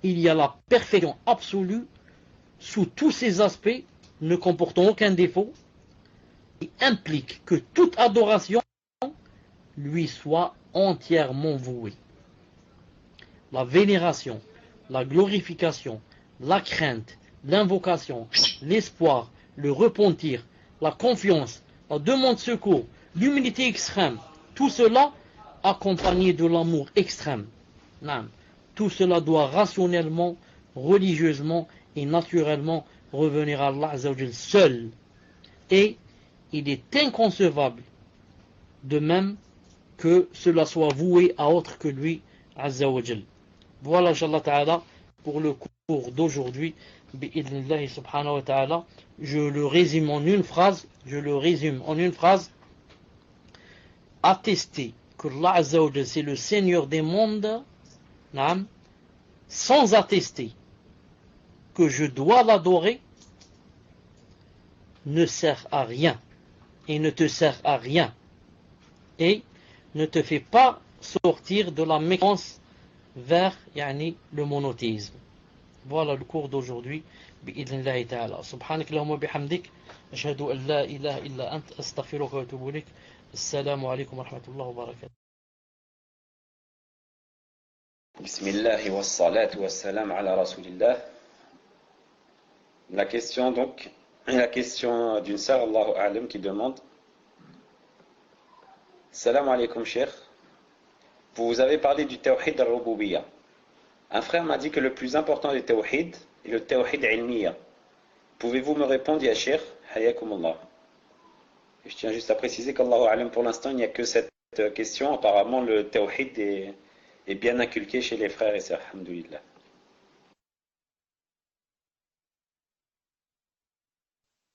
il y a la perfection absolue sous tous ses aspects, ne comportant aucun défaut, et implique que toute adoration lui soit entièrement vouée. La vénération, la glorification, la crainte, l'invocation, l'espoir, le repentir, la confiance, la demande de secours, l'humilité extrême, tout cela accompagné de l'amour extrême. Tout cela doit rationnellement, religieusement et naturellement revenir à Allah Azza wa Jal seul. Et il est inconcevable de même que cela soit voué à autre que lui Azza wa Jal. Voilà, Inch'Allah Ta'ala, pour le cours d'aujourd'hui. Bi'idhnillahi subhanahu wa ta'ala. Je le résume en une phrase. Attester que Allah Azza wa Jal c'est le Seigneur des mondes, sans attester que je dois l'adorer, ne sert à rien et ne te sert à rien et ne te fait pas sortir de la mécréance vers le monothéisme. Voilà le cours d'aujourd'hui. Bi'idhnillahi ta'ala. Subhanak Allahumma bihamdik. Ashhadu an la ilaha illa ant. Astaghfiruka wa atubu ilayk. Assalamu alaykum wa rahmatullahi wa barakatuh. Bismillah wa salatu wa salam ala rasulillah. La question d'une sœur, Allahu a'lam, qui demande: Salam alaykum, cheikh. Vous avez parlé du tawhid al-rububiyya. Un frère m'a dit que le plus important des tawhid est le tawhid ilmiya. Pouvez-vous me répondre, ya cheikh? Hayakumullah. Je tiens juste à préciser qu'Allahu a'lam, pour l'instant, il n'y a que cette question. Apparemment, le tawhid est bien inculqué chez les frères et sœurs. Alhamdulillah.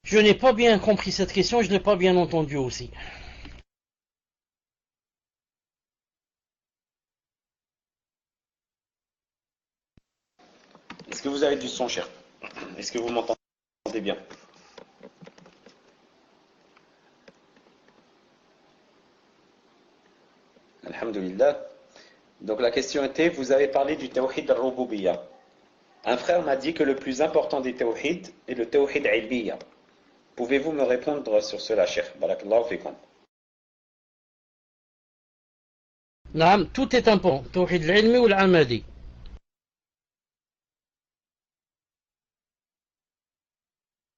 Je n'ai pas bien compris cette question, je ne l'ai pas bien entendue aussi. Est-ce que vous avez du son, cher? Est-ce que vous m'entendez bien? Alhamdulillah. Donc la question était, vous avez parlé du tawhid al-rububiyya. Un frère m'a dit que le plus important des tawhid est le tawhid ilmiya. Pouvez-vous me répondre sur cela, cheikh? Barakallahu fikum. Naam, tout est important. Tawhid al-ilmi ou al-amali.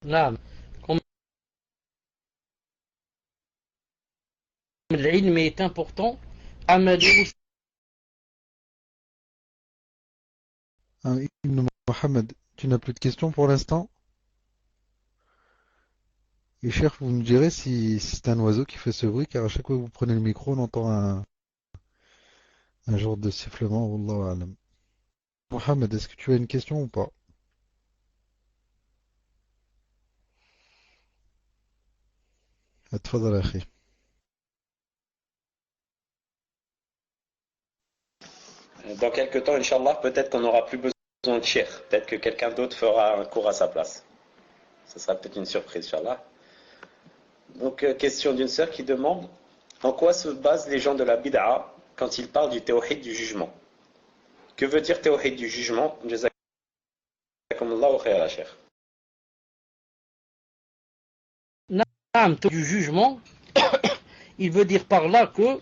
Naam. Comme l'ilm est important, amali aussi. Ibn Mohamed, tu n'as plus de questions pour l'instant? Et cher, vous me direz si c'est un oiseau qui fait ce bruit, car à chaque fois que vous prenez le micro, on entend un genre de sifflement. Wallahu a'lam. Mohamed, est-ce que tu as une question ou pas? Atfadal akhi. Dans quelques temps, Inch'Allah, peut-être qu'on n'aura plus besoin de cheikh. Peut-être que quelqu'un d'autre fera un cours à sa place. Ce sera peut-être une surprise, Inch'Allah. Donc, question d'une sœur qui demande: en quoi se basent les gens de la bid'a quand ils parlent du tawhid du jugement? Que veut dire tawhid du jugement? Jazakumullahu khayra, cheikh. Naam, du jugement, il veut dire par là que,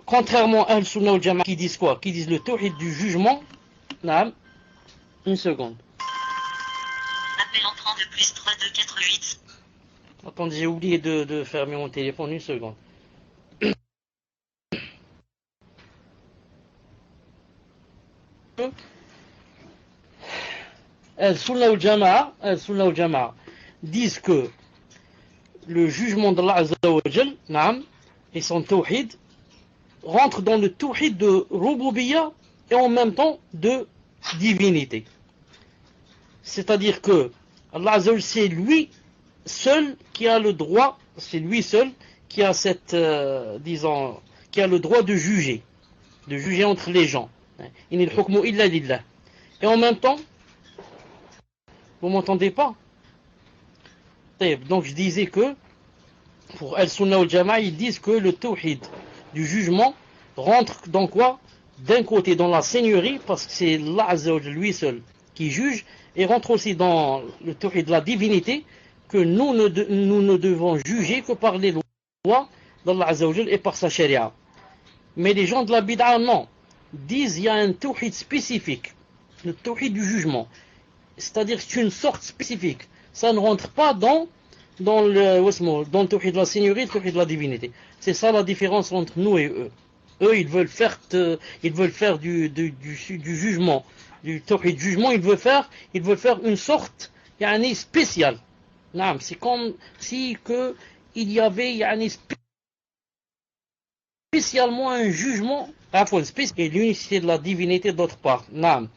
contrairement à Al-Sunnah wal Jama'a qui disent quoi? Qui disent le tawhid du jugement, Naam. Une seconde. Appel entrant de plus 3248. Attendez, j'ai oublié de fermer mon téléphone. Une seconde. Al-Sunnah wal Jama'a disent que le jugement d'Allah Azza wa Jal, naam, et son tawhid rentre dans le tawhid de Rububiyya et en même temps de divinité. C'est-à-dire que Allah Azza wa Jal, c'est lui seul qui a le droit, c'est lui seul qui a cette, qui a le droit de juger entre les gens. Inil hukmu illa lillah. Et en même temps, vous m'entendez pas? Donc je disais que pour Al-Sunnah wal Jama'a, ils disent que le tawhid du jugement rentre dans quoi? D'un côté dans la seigneurie, parce que c'est Allah Azza wa Jal lui seul qui juge, et rentre aussi dans le tawhid de la divinité, que nous ne devons juger que par les lois d'Allah Azza wa Jal et par sa sharia. Mais les gens de la bid'a, non, disent qu'il y a un tawhid spécifique, le tawhid du jugement. C'est-à-dire que c'est une sorte spécifique. Ça ne rentre pas dans le tawhid de la seigneurie et le tawhid de la divinité. C'est ça la différence entre nous et eux. Eux, ils veulent faire du jugement, du tawhid jugement, ils veulent faire une sorte spéciale. C'est comme si il y avait spécialement un jugement et l'unicité de la divinité d'autre part.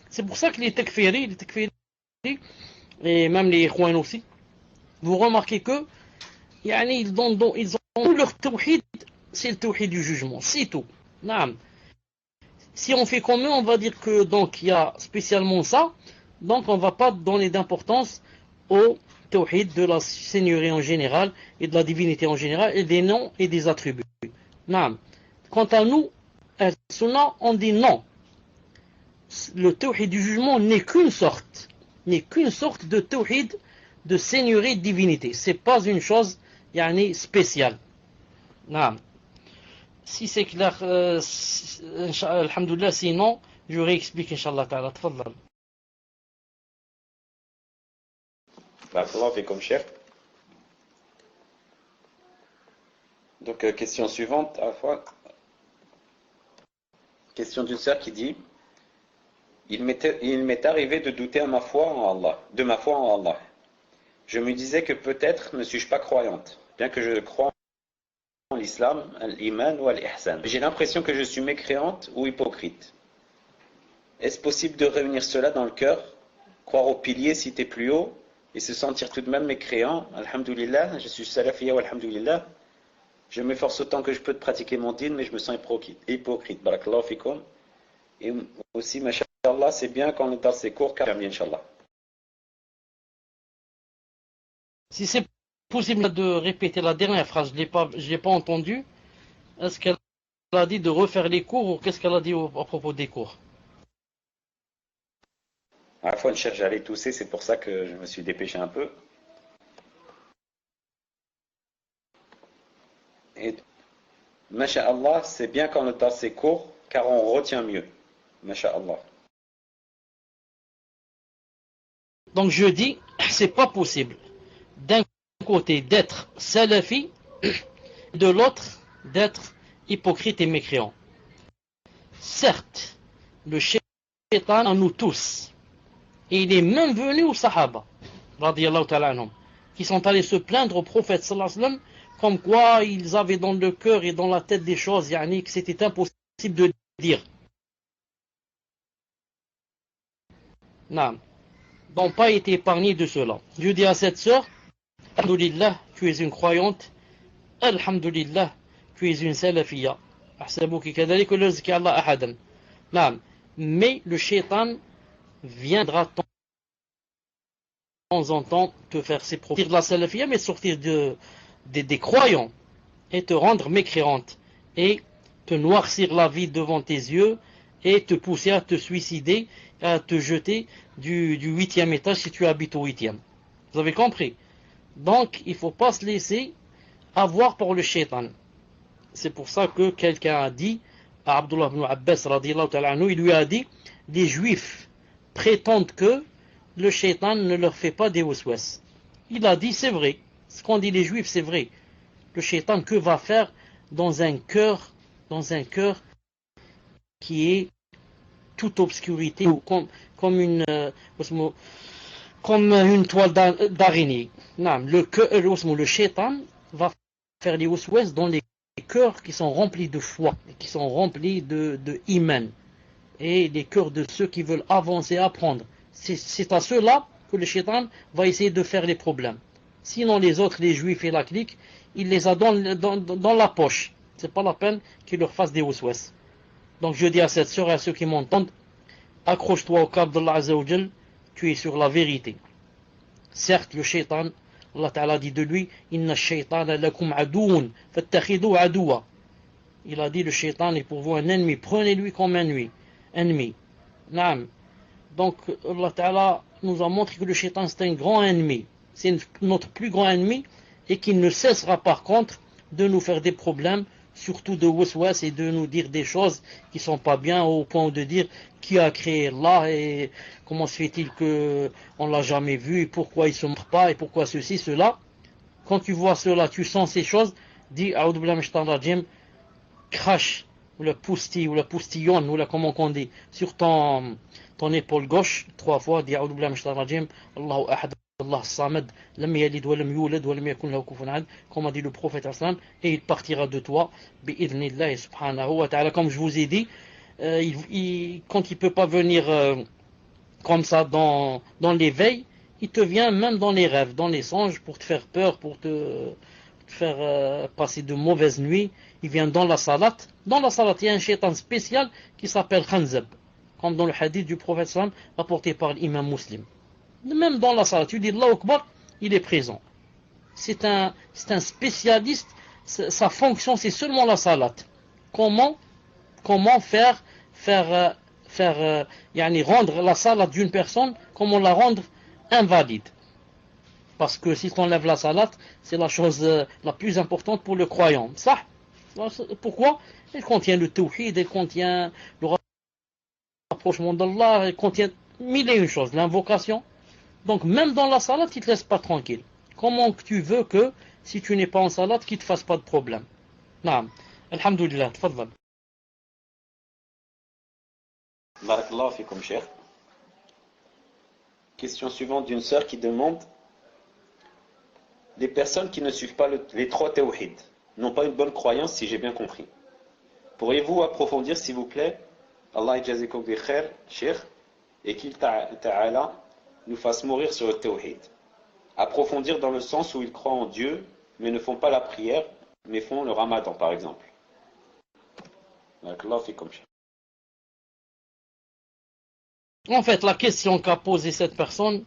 C'est pour ça que les takfiri et même les Ikhwan aussi, vous remarquez que ils ont leur tawhid, c'est le tawhid du jugement, c'est tout. Si on fait comme eux, on va dire que donc il y a spécialement ça, donc on ne va pas donner d'importance au tawhid de la seigneurie en général et de la divinité en général et des noms et des attributs. Quant à nous, Al-Sunnah, on dit non. Le tawhid du jugement n'est qu'une sorte de tawhid de seigneurie de divinité. C'est pas une chose spéciale. Si c'est clair, alhamdoulilah, sinon je réexplique inshallah ta'ala. Tfaddal. Barakallahu fikum, chef. Donc question suivante à la fois. Question d'une sœur qui dit: il m'est arrivé de douter de ma foi en Allah. Je me disais que peut-être ne suis-je pas croyante, bien que je croie en l'islam, l'iman ou l'ihsan. J'ai l'impression que je suis mécréante ou hypocrite. Est-ce possible de réunir cela dans le cœur, croire aux piliers cités plus haut, et se sentir tout de même mécréant? Alhamdulillah, je suis salafiyya wa alhamdulillah. Je m'efforce autant que je peux de pratiquer mon din, mais je me sens hypocrite. Barakallahu fikum. Et aussi, mashallah, c'est bien quand on est dans ces cours, car bien, inshallah. Si c'est possible de répéter la dernière phrase, je l'ai pas entendu. Est-ce qu'elle a dit de refaire les cours ou qu'est-ce qu'elle a dit à propos des cours? À la fois, j'allais tousser, c'est pour ça que je me suis dépêché un peu. Et masha'Allah, c'est bien quand on est dans ces cours, car on retient mieux. Masha'Allah. Donc je dis, c'est pas possible d'un côté d'être salafi, de l'autre d'être hypocrite et mécréant. Certes, le shaitan à nous tous, et il est même venu aux sahaba, radiyallahu ta'ala anhum, qui sont allés se plaindre au prophète sallallahu alayhi wa sallam, comme quoi ils avaient dans le cœur et dans la tête des choses, que c'était impossible de dire. Non. N'ont pas été épargnés de cela. Je dis à cette sœur, alhamdulillah, tu es une croyante, alhamdulillah, tu es une salafiyya. Mais le shaitan viendra de temps en temps te faire ses profits de la salafiyya, mais sortir des croyants et te rendre mécréante et te noircir la vie devant tes yeux et te pousser à te suicider, à te jeter du 8e étage si tu habites au 8e. Vous avez compris? Donc il ne faut pas se laisser avoir par le shaitan. C'est pour ça que quelqu'un a dit à Abdullah ibn Abbas radiyallahu ta'ala anhu, il lui a dit: les juifs prétendent que le shaitan ne leur fait pas des waswas. Il a dit, c'est vrai. Ce qu'ont dit les juifs, c'est vrai. Le shaitan, que va faire dans un cœur qui est toute obscurité, ou comme une toile d'araignée. Non, le shaitan va faire les waswas dans les cœurs qui sont remplis de foi, qui sont remplis de iman, et les cœurs de ceux qui veulent avancer, apprendre. C'est à ceux-là que le shaitan va essayer de faire les problèmes. Sinon les autres, les juifs et la clique, il les a dans la poche. C'est pas la peine qu'il leur fasse des waswas. Donc je dis à cette sœur et à ceux qui m'entendent, accroche-toi au câble d'Allah Azza wa Jal, tu es sur la vérité. Certes, le shaitan, Allah Ta'ala dit de lui, Inna shaytana lakum adoun, fattakhidou adoua. Il a dit, le shaitan est pour vous un ennemi, prenez-lui comme ennemi. Naam. Donc Allah Ta'ala nous a montré que le shaitan c'est un grand ennemi. C'est notre plus grand ennemi, et qu'il ne cessera par contre de nous faire des problèmes, surtout de waswas, et de nous dire des choses qui sont pas bien, au point de dire qui a créé Allah, et comment se fait-il que on l'a jamais vu, et pourquoi il se montre pas, et pourquoi ceci, cela. Quand tu vois cela, tu sens ces choses, dis A'udhu billahi minash shaitanir rajim, crache, ou la poustille, ou la poustillonne, ou la comment on dit, sur ton épaule gauche, 3 fois, dis A'udhu billahi minash shaitanir rajim, Allahu ahad, Allah samad, lam yalid wa lam yulad wa lam yakun lahu kufuwan ahad, comme a dit le prophète sallam, et il partira de toi, bi'idhnillah subhanahu wa ta'ala. Comme je vous ai dit, quand il peut pas venir comme ça dans l'éveil, il te vient même dans les rêves, dans les songes, pour te faire peur, pour te faire passer de mauvaises nuits. Il vient dans la salat. Dans la salat, il y a un shaitan spécial qui s'appelle Khanzab, comme dans le hadith du prophète sallam, rapporté par l'imam Muslim. Même dans la salat, tu dis Allahu Akbar, il est présent. C'est un spécialiste, sa fonction c'est seulement la salat. Comment faire rendre la salat d'une personne, comment la rendre invalide. Parce que si on enlève la salat, c'est la chose la plus importante pour le croyant. Ça, pourquoi? Elle contient le tawhid, elle contient le rapprochement d'Allah, elle contient mille et une choses, l'invocation. Donc même dans la salat, il ne te laisse pas tranquille. Comment tu veux que, si tu n'es pas en salat, qu'il ne te fasse pas de problème? Naam. Alhamdulillah, tfaddal. Barakallahu fikum, cher. Question suivante d'une sœur qui demande: les personnes qui ne suivent pas les 3 tawhid n'ont pas une bonne croyance, si j'ai bien compris. Pourriez-vous approfondir, s'il vous plaît? Allah yajazikum bi khair, cher, et qu'il ta'ala nous fasse mourir sur le tawhid. Approfondir dans le sens où ils croient en Dieu, mais ne font pas la prière, mais font le ramadan, par exemple. Barakallahu fikum. En fait, la question qu'a posée cette personne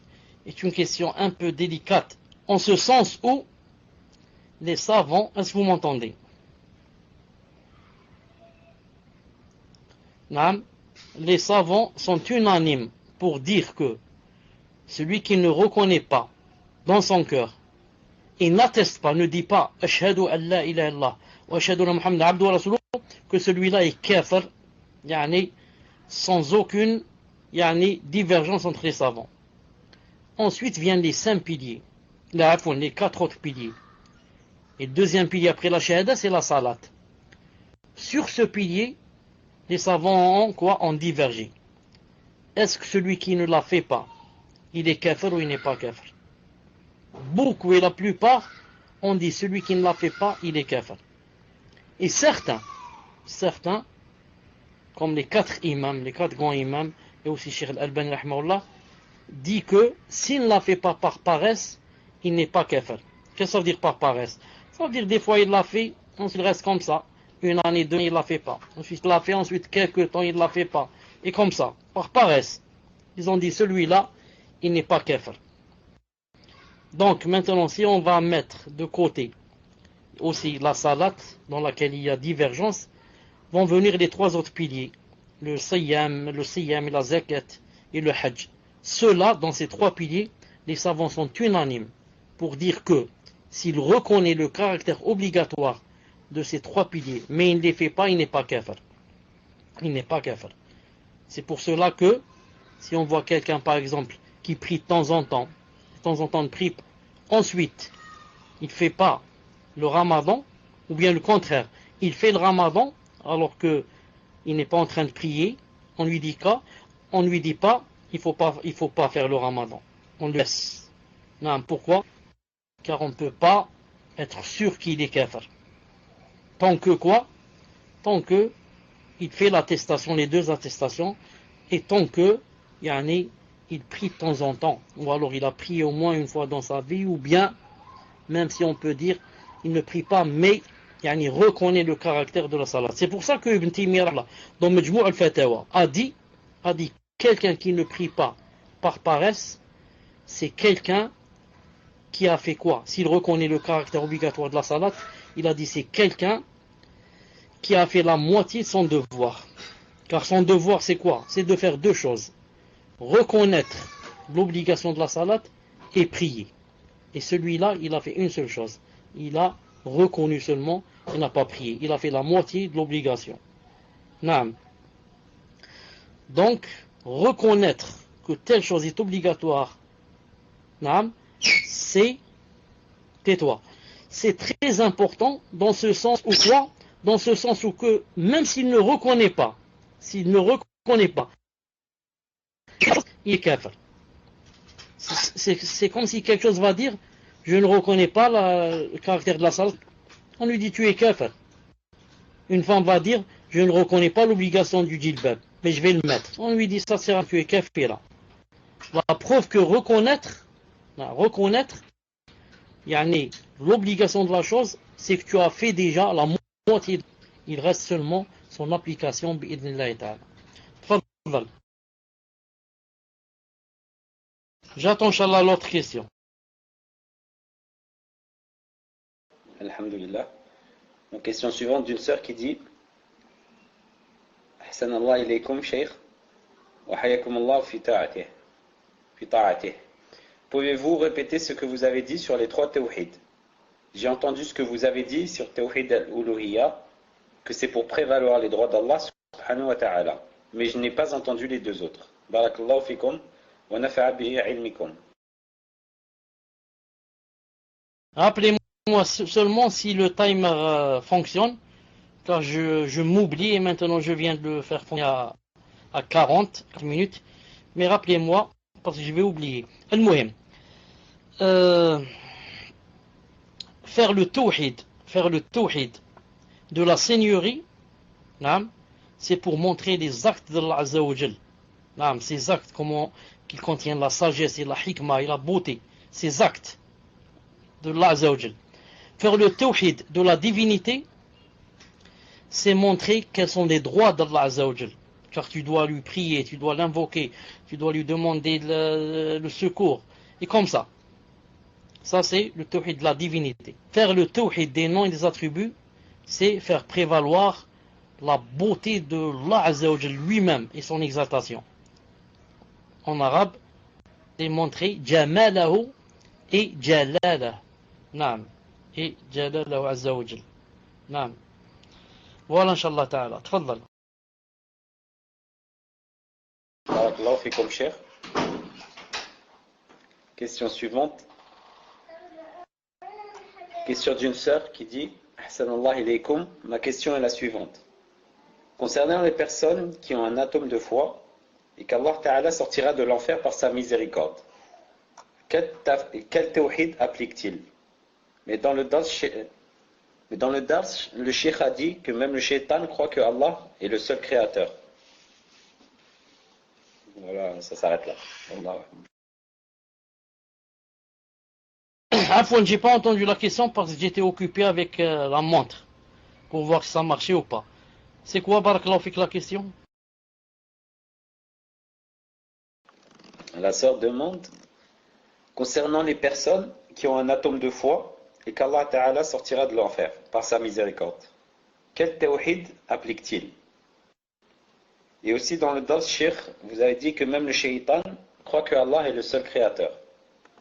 est une question un peu délicate, en ce sens où les savants, est-ce que vous m'entendez? Les savants sont unanimes pour dire que celui qui ne reconnaît pas dans son cœur, et n'atteste pas, ne dit pas Ashhadu an la ilaha illallah wa ashhadu anna Muhammadan abduhu wa rasuluhu, que celui-là est kafir, sans aucune divergence entre les savants. Ensuite viennent les 5 piliers, les 4 autres piliers. Et le deuxième pilier après la shahada, c'est la salat. Sur ce pilier, les savants ont divergé. Est-ce que celui qui ne la fait pas, il est kafir ou il n'est pas kafir? Beaucoup et la plupart ont dit celui qui ne la fait pas, il est kafir. Et certains, comme les 4 imams, les 4 grands imams, et aussi Cheikh Al-Albani rahimahullah, dit que s'il ne la fait pas par paresse, il n'est pas kafir. Qu'est-ce que ça veut dire par paresse? Ça veut dire des fois il l'a fait, ensuite il reste comme ça. Une année, 2 ans, il ne la fait pas. Ensuite il l'a fait, ensuite quelques temps, il ne la fait pas. Et comme ça, par paresse. Ils ont dit celui-là, il n'est pas kafir. Donc maintenant, si on va mettre de côté aussi la salat, dans laquelle il y a divergence, vont venir les 3 autres piliers. Le siyam, et la zakat et le hajj. Ceux-là, dans ces 3 piliers, les savants sont unanimes pour dire que s'il reconnaît le caractère obligatoire de ces 3 piliers, mais il ne les fait pas, il n'est pas kafir. Il n'est pas kafir. C'est pour cela que Si on voit quelqu'un, par exemple, qui prie de temps en temps ne prie, ensuite, il ne fait pas le ramadan, ou bien le contraire, il fait le ramadan, alors qu'il n'est pas en train de prier, on lui dit quoi? On lui dit pas, il faut pas faire le ramadan. On le laisse. Non, pourquoi? Car on ne peut pas être sûr qu'il est kafir. Tant que quoi? Tant que il fait l'attestation, les deux attestations, et tant que il prie de temps en temps, ou alors il a prié au moins une fois dans sa vie, ou bien, même si on peut dire, il ne prie pas, mais il reconnaît le caractère de la salat. C'est pour ça que Ibn Taymiyyah, dans Majmou' al-Fatawa, a dit, quelqu'un qui ne prie pas par paresse, c'est quelqu'un qui a fait quoi? S'il reconnaît le caractère obligatoire de la salat, il a dit c'est quelqu'un qui a fait la moitié de son devoir. Car son devoir c'est quoi? C'est de faire deux choses. Reconnaître l'obligation de la salat et prier. Et celui-là, il a fait une seule chose. Il a reconnu seulement, il n'a pas prié. Il a fait la moitié de l'obligation. Naam. Donc, reconnaître que telle chose est obligatoire, naam, c'est tais-toi. C'est très important dans ce sens où quoi? Dans ce sens où que, même s'il ne reconnaît pas, il est kafir. C'est comme si quelque chose va dire, je ne reconnais pas le caractère de la salat. On lui dit, tu es kafir. Une femme va dire, je ne reconnais pas l'obligation du djilbab, mais je vais le mettre. On lui dit, ça sert, tu es kafir. La preuve que reconnaître, l'obligation de la chose, c'est que tu as fait déjà la moitié. Il reste seulement son application, bi'idhnillahi ta'ala. Tfadhal. J'attends, Inch'Allah, l'autre question. Alhamdulillah. Donc, question suivante d'une sœur qui dit Ahsanallah ilaykum, Cheikh, wa hayakum Allah fi ta'atih. Pouvez-vous répéter ce que vous avez dit sur les trois tawhid? J'ai entendu ce que vous avez dit sur tawhid al-uluhiyya, que c'est pour prévaloir les droits d'Allah subhanahu wa ta'ala. Mais je n'ai pas entendu les deux autres. Barakallahu fikum wa nafa'a bihi ilmikum. Rappelez-moi seulement si le timer fonctionne, car je m'oublie et maintenant je viens de le faire fonctionner à 40 minutes. Mais rappelez-moi, parce que je vais oublier. Al-Muhim. Faire le tawhid de la seigneurie, c'est pour montrer les actes d'Allah Azza wa Jal. Ces actes, comment qu'ils contiennent la sagesse et la hikmah et la beauté. Ces actes de Allah Azza wa Jal. Faire le tawhid de la divinité, c'est montrer quels sont les droits d'Allah Azza wa Jal. Car tu dois lui prier, tu dois l'invoquer, tu dois lui demander le secours. Et comme ça. Ça, c'est le tawhid de la divinité. Faire le tawhid des noms et des attributs, c'est faire prévaloir la beauté de Allah Azza wa Jal lui-même et son exaltation. En arabe, c'est montrer Jamalahu et Jalalah. Naam. Et Jalalahu Azza wa Jal. Naam. Voilà, Inch'Allah ta'ala. Tfadal. Barakallahu fikum, Cheikh. Question suivante. Question d'une sœur qui dit Ahsanallah ilaykum, ma question est la suivante. Concernant les personnes qui ont un atome de foi et qu'Allah Ta'ala sortira de l'enfer par sa miséricorde, quel tawhid applique-t-il? Mais dans le dars, le cheikh a dit que même le shaitan croit que Allah est le seul créateur. Voilà, ça s'arrête là. Allah. Afwan, j'ai pas entendu la question parce que j'étais occupé avec la montre pour voir si ça marchait ou pas. C'est quoi, Barakallahu fik, la question? La sœur demande concernant les personnes qui ont un atome de foi et qu'Allah Ta'ala sortira de l'enfer par sa miséricorde. Quel tawhid applique-t-il? Et aussi dans le dars, Cheikh, vous avez dit que même le shaitan croit que Allah est le seul créateur.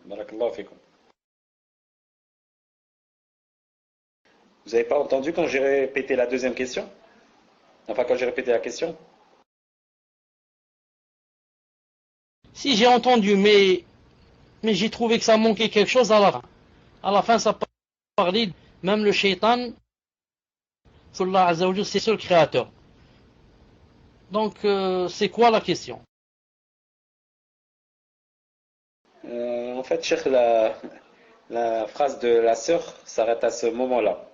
Barakallahu fikum. Vous n'avez pas entendu quand j'ai répété la deuxième question? Enfin, quand j'ai répété la question? Si j'ai entendu, mais j'ai trouvé que ça manquait quelque chose à la fin. À la fin, ça parlait, même le shaitan, Allah Azza wa Jalla, c'est seul créateur. Donc, c'est quoi la question? En fait, Cheikh, la phrase de la sœur s'arrête à ce moment-là.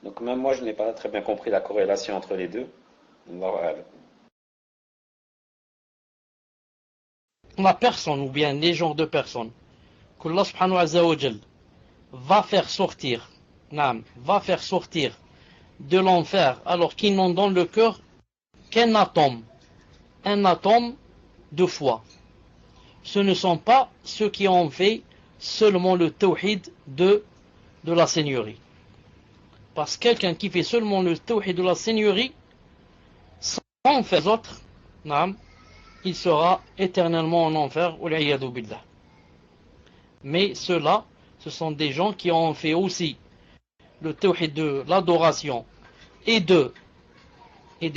Donc même moi, je n'ai pas très bien compris la corrélation entre les deux. La personne, ou bien les genres de personnes, qu'Allah subhanahu wa ta'ala va faire sortir, va faire sortir de l'enfer, alors qu'ils n'ont dans le cœur qu'un atome de foi. Ce ne sont pas ceux qui ont fait seulement le tawhid de la seigneurie. Parce que quelqu'un qui fait seulement le tawhid de la seigneurie, sans faire les autres, il sera éternellement en enfer, wal'iyadu billah. Mais ceux-là, ce sont des gens qui ont fait aussi le tawhid de l'adoration et des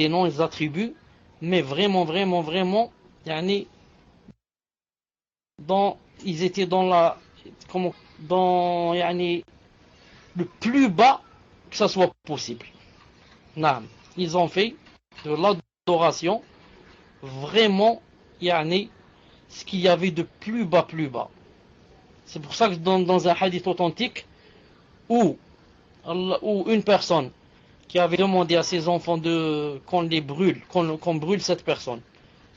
noms et des attributs, mais vraiment, ils étaient dans le plus bas que ça soit possible. Ils ont fait de l'adoration vraiment ce qu'il y avait de plus bas. C'est pour ça que dans un hadith authentique où une personne qui avait demandé à ses enfants qu'on brûle cette personne,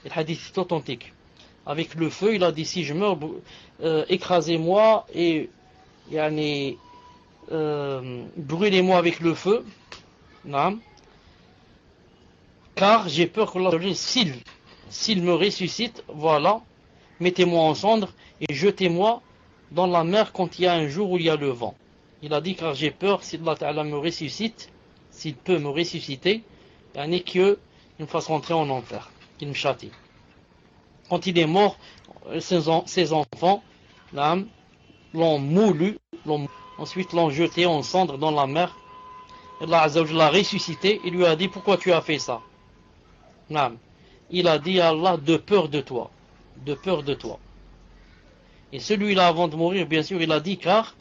le hadith est authentique, avec le feu, il a dit: si je meurs, écrasez-moi et brûlez-moi avec le feu, car j'ai peur que s'il me ressuscite, voilà, mettez-moi en cendre et jetez-moi dans la mer quand il y a un jour où il y a le vent. Il a dit: car j'ai peur, si Allah Ta'ala me ressuscite, s'il peut me ressusciter, qu'il me fasse rentrer en enfer, qu'il me châtie. Quand il est mort, ses enfants l'ont moulu, ensuite l'ont jeté en cendre dans la mer. Allah Azza wa Jalla l'a ressuscité et lui a dit: pourquoi tu as fait ça? Il a dit à Allah: de peur de toi. Et celui-là, avant de mourir, bien sûr, il a dit: car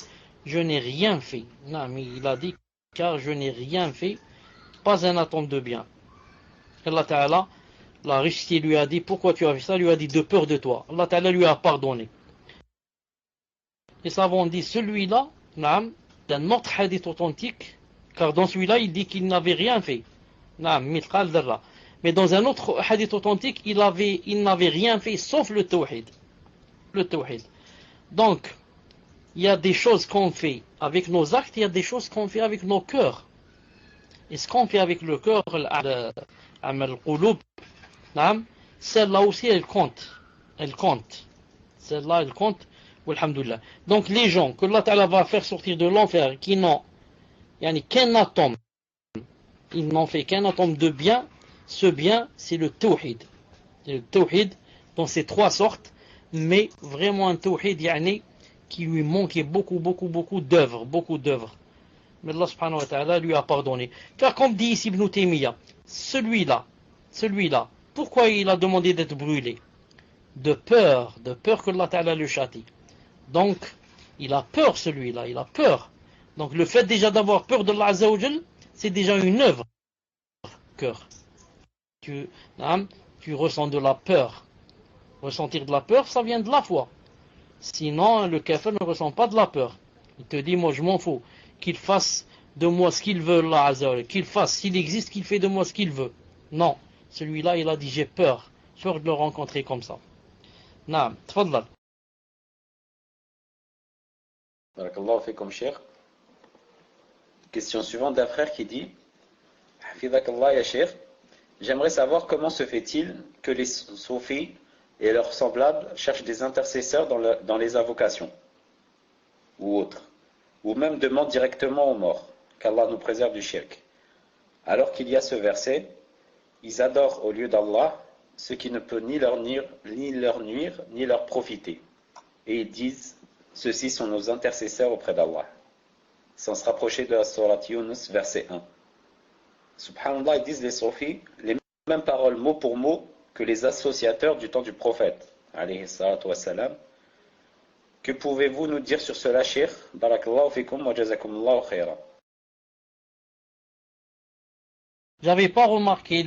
je n'ai rien fait. Il a dit: car je n'ai rien fait, pas un atome de bien. Allah Ta'ala l'a ressuscité, lui a dit: pourquoi tu as fait ça? Lui a dit: de peur de toi. Allah Ta'ala lui a pardonné. Les savants disent: celui-là, d'un autre hadith authentique, car dans celui-là, il dit qu'il n'avait rien fait. Mais dans un autre hadith authentique, il n'avait rien fait sauf le tawhid. Donc, il y a des choses qu'on fait avec nos actes, il y a des choses qu'on fait avec nos cœurs. Et ce qu'on fait avec le cœur, celle-là aussi, elle compte. Celle-là, elle compte. Alhamdulillah. Donc, les gens que Allah Ta'ala va faire sortir de l'enfer, qui n'ont qu'un atome, ils n'ont fait qu'un atome de bien, ce bien, c'est le tawhid. C'est le tawhid dans ces trois sortes, mais vraiment un tawhid qui lui manquait beaucoup d'œuvres. Mais Allah subhanahu wa ta'ala lui a pardonné. Car comme dit ici Ibn Taymiyyah, celui-là, pourquoi il a demandé d'être brûlé? De peur que Allah Ta'ala le châtie. Donc, il a peur, celui-là, il a peur. Donc, le fait déjà d'avoir peur de Allah Azza wa Jal, c'est déjà une œuvre. Cœur. Tu ressens de la peur. Ressentir de la peur, ça vient de la foi. Sinon, le kafir ne ressent pas de la peur. Il te dit: moi je m'en fous. Qu'il fasse de moi ce qu'il veut, Allah Azza wa Jal. Qu'il fasse, s'il existe, qu'il fait de moi ce qu'il veut. Non. Celui-là, il a dit: j'ai peur de le rencontrer comme ça. Naam, tfaddal. Barakallahu fikum, Cheikh. Question suivante d'un frère qui dit: Hafizakallah ya Cheikh, j'aimerais savoir comment se fait-il que les soufis et leurs semblables cherchent des intercesseurs dans les invocations ou autres, ou même demandent directement aux morts, qu'Allah nous préserve du shirk. Alors qu'il y a ce verset: ils adorent au lieu d'Allah ce qui ne peut ni leur nuire, ni leur profiter. Et ils disent: ceux-ci sont nos intercesseurs auprès d'Allah. Sans se rapprocher de la sourate Yunus, verset 1. Subhanallah, ils disent les soufis les mêmes paroles mot pour mot que les associateurs du temps du prophète, alayhi salatu wassalam. Que pouvez-vous nous dire sur cela, Cheikh? Barakallahu fikum wa jazakumullahu khayran. J'avais pas remarqué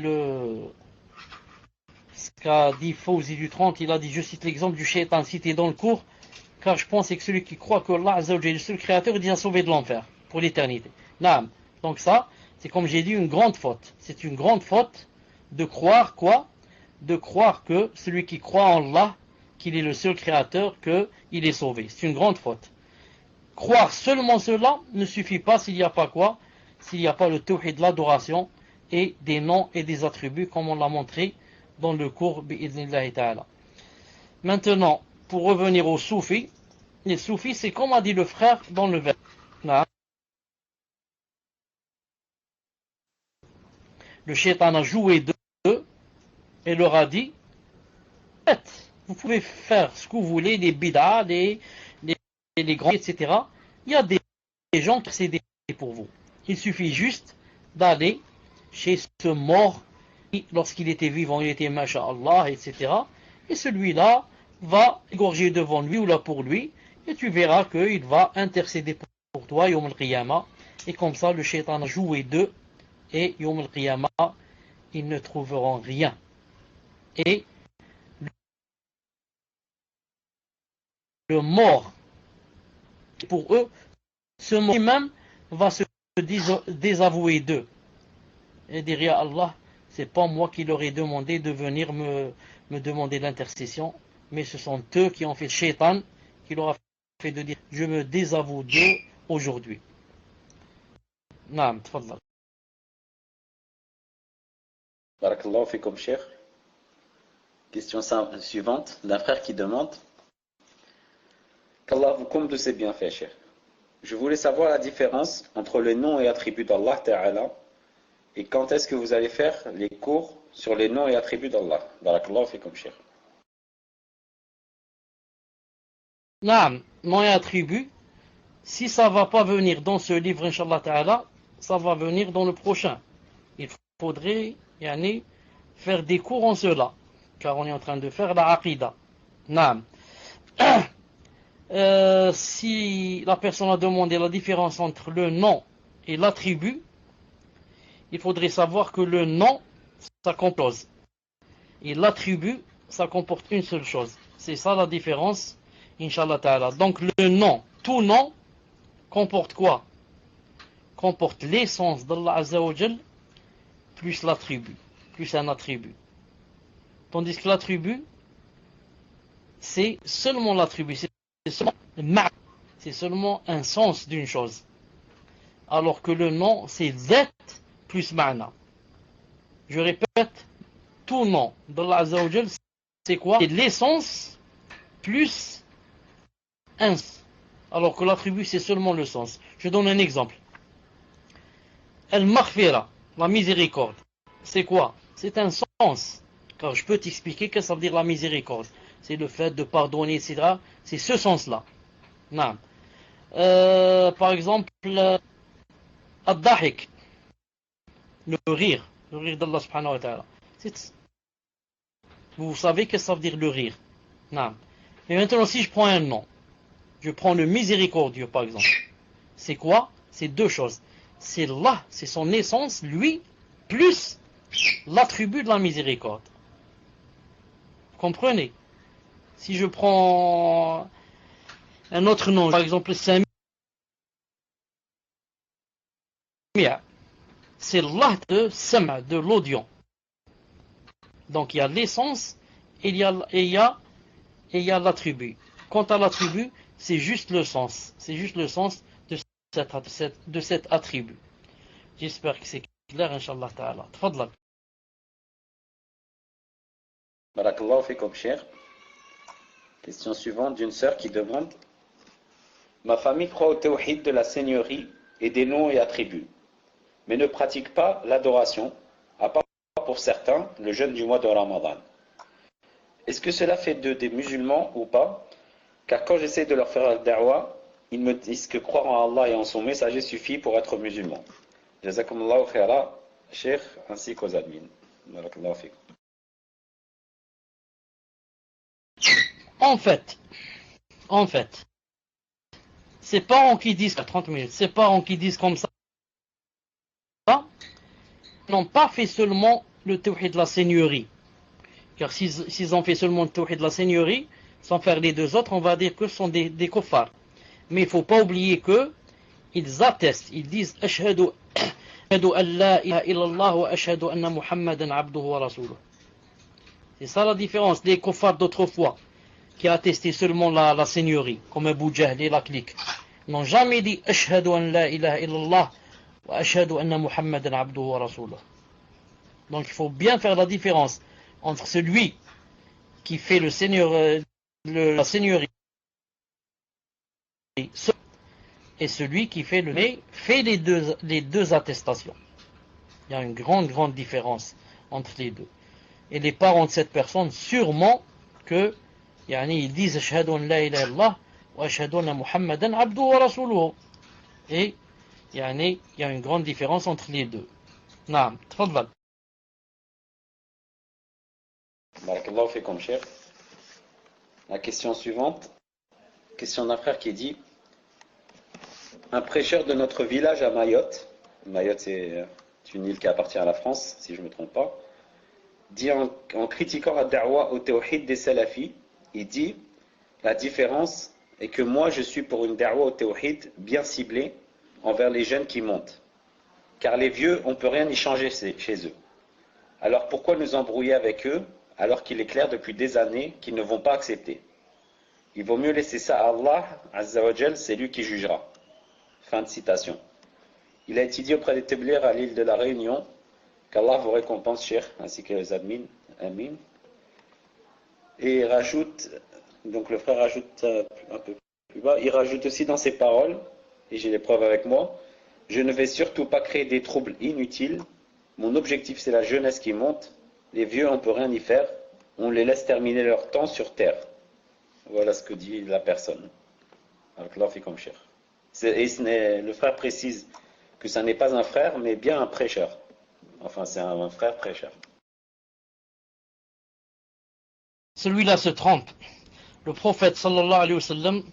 ce qu'a dit Fawzi du 30. Il a dit, je cite l'exemple du shaitan cité dans le cours, car je pense que celui qui croit que Allah Azza wa Jalla est le seul créateur, il dit à sauver de l'enfer pour l'éternité. Naam. Donc ça, c'est comme j'ai dit une grande faute. C'est une grande faute de croire quoi? De croire que celui qui croit en Allah, qu'il est le seul créateur, qu'il est sauvé. C'est une grande faute. Croire seulement cela ne suffit pas s'il n'y a pas quoi? S'il n'y a pas le tawhid de l'adoration et des noms et des attributs comme on l'a montré dans le cours bi'idhnillahi ta'ala. Maintenant, pour revenir aux soufis, les soufis c'est comme a dit le frère dans le verset. Le shaitan a joué d'eux et leur a dit, vous pouvez faire ce que vous voulez, les bid'ah, les grands, etc. Il y a des gens qui s'aident pour vous. Il suffit juste d'aller chez ce mort qui, lorsqu'il était vivant, il était masha'Allah, etc. Et celui-là va égorger devant lui ou là pour lui, et tu verras qu'il va intercéder pour toi, Yawm al-Qiyamah. Et comme ça, le shaitan a joué d'eux, et Yawm al-Qiyamah, ils ne trouveront rien. Et le mort, pour eux, ce mort même va se désavouer d'eux. Et derrière Allah, c'est pas moi qui leur ai demandé de venir me demander l'intercession, mais ce sont eux qui ont fait shaitan, qui leur a fait de dire, je me désavoue d'eux aujourd'hui. Naam, tfadal. Barakallahu fikum, Cheikh. Question suivante d'un frère qui demande, qu'Allah vous comble de ses bienfaits, Cheikh. Je voulais savoir la différence entre les noms et attributs d'Allah Ta'ala et quand est-ce que vous allez faire les cours sur les noms et attributs d'Allah. Barakallahu fikum, Cheikh. Naam, noms et attributs, si ça va pas venir dans ce livre, Inch'Allah Ta'ala, ça va venir dans le prochain. Il faudrait faire des cours en cela, car on est en train de faire la aqidah. Naam. Si la personne a demandé la différence entre le nom et l'attribut, il faudrait savoir que le nom, ça compose. Et l'attribut, ça comporte une seule chose. C'est ça la différence, Inch'Allah Ta'ala. Donc le nom, tout nom, comporte quoi? Comporte l'essence d'Allah Azza wa Jal, plus l'attribut, plus un attribut. Tandis que l'attribut, c'est seulement l'attribut. C'est seulement un sens d'une chose. Alors que le nom, c'est zat plus ma'na. Je répète, tout nom d'Allah Azza wa Jal, c'est quoi? C'est l'essence plus un sens. Alors que l'attribut, c'est seulement le sens. Je donne un exemple. Al-Maghfira, la miséricorde. C'est quoi? C'est un sens. Car je peux t'expliquer que ça veut dire la miséricorde. C'est le fait de pardonner, etc. C'est ce sens-là. Non. Par exemple, Ad-Dahik, le rire d'Allah subhanahu wa ta'ala. Vous savez que ça veut dire le rire. Non. Mais maintenant, si je prends un nom, je prends le miséricordieux par exemple. C'est quoi? C'est deux choses. C'est là, c'est son essence, lui, plus l'attribut de la miséricorde. Vous comprenez? Si je prends un autre nom, par exemple Samia, c'est l'Allah de Sama, de l'audion. Donc il y a l'essence et il y a l'attribut. Quant à l'attribut, c'est juste le sens. C'est juste le sens de cet attribut. J'espère que c'est clair, Inch'Allah Ta'ala. Tfadlak. Barakallahu fikum, Cheikh. Question suivante d'une sœur qui demande: ma famille croit au tawhid de la seigneurie et des noms et attributs, mais ne pratique pas l'adoration, à part pour certains le jeûne du mois de Ramadan. Est-ce que cela fait d'eux des musulmans ou pas? Car quand j'essaie de leur faire la da'wa, ils me disent que croire en Allah et en son messager suffit pour être musulman. Jazakumullahu khaira, Cheikh, ainsi qu'aux admins. Barakallahu fikum. En fait, ces parents qui disent à 30 minutes, ces parents qui disent comme ça, n'ont pas fait seulement le tawhid de la seigneurie. Car s'ils ont fait seulement le tawhid de la seigneurie, sans faire les deux autres, on va dire que ce sont des kuffars. Mais il ne faut pas oublier que ils attestent, ils disent ashhadu an la ilaha illallah wa ashhadu anna muhammadan abduhu wa rasuluh. C'est ça la différence. Les kuffars d'autrefois, qui attestaient seulement la seigneurie, comme Abu Jahl et la clique, n'ont jamais dit ashhadu an la ilaha illallah wa ashhadu anna muhammadan abduhu wa rasuluh. Donc il faut bien faire la différence entre celui qui fait la seigneurie et celui qui fait les deux attestations. Il y a une grande différence entre les deux. Et les parents de cette personne, sûrement que ils disent ashhadu an la ilaha illallah wa ashhadu anna muhammadan abduhu wa rasuluhu. Et il y a une grande différence entre les deux. Naam, tfadhal. Barakallahu fikum, chef. La question suivante. Question d'un frère qui dit: un prêcheur de notre village à Mayotte, Mayotte c'est une île qui appartient à la France, si je ne me trompe pas, dit en critiquant la da'wa au tawhid des salafis, il dit: la différence est que moi je suis pour une da'wa au tawhid bien ciblée envers les jeunes qui montent. Car les vieux, on ne peut rien y changer chez eux. Alors pourquoi nous embrouiller avec eux alors qu'il est clair depuis des années qu'ils ne vont pas accepter? Il vaut mieux laisser ça à Allah, Azza wa Jal, c'est lui qui jugera. Fin de citation. Il a étudié auprès des Téblir à l'île de la Réunion. Qu'Allah vous récompense, Cheikh, ainsi que les admins. Amin. Et il rajoute, donc le frère rajoute un peu plus bas, il rajoute aussi dans ses paroles, et j'ai les preuves avec moi: je ne vais surtout pas créer des troubles inutiles. Mon objectif c'est la jeunesse qui monte. Les vieux, on ne peut rien y faire. On les laisse terminer leur temps sur terre. Voilà ce que dit la personne. Alors là, fait comme cher. Le frère précise que ça n'est pas un frère, mais bien un prêcheur. Enfin, c'est un frère prêcheur. Celui-là se trompe. Le prophète sallallahu alayhi wa sallam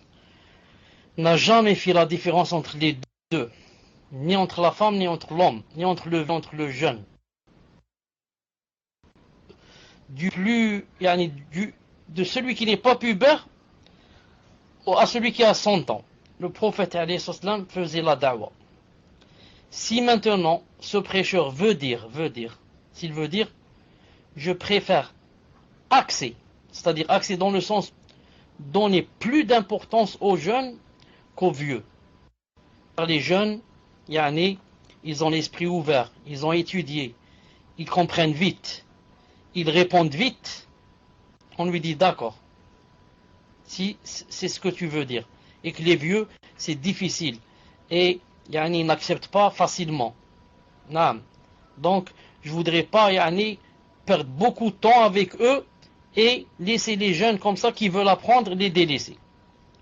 n'a jamais fait la différence entre les deux, ni entre la femme, ni entre l'homme, ni entre le jeune. De celui qui n'est pas pubère à celui qui a 100 ans. Le prophète alayhi sallam faisait la da'wa. Si maintenant ce prêcheur veut dire, s'il veut dire, je préfère axer, c'est-à-dire axer dans le sens donner plus d'importance aux jeunes qu'aux vieux. Car les jeunes, ils ont l'esprit ouvert, ils ont étudié, ils comprennent vite, ils répondent vite. On lui dit d'accord, si c'est ce que tu veux dire. Et que les vieux, c'est difficile. Et ils n'acceptent pas facilement. Donc, je ne voudrais pas perdre beaucoup de temps avec eux et laisser les jeunes comme ça qui veulent apprendre, les délaisser.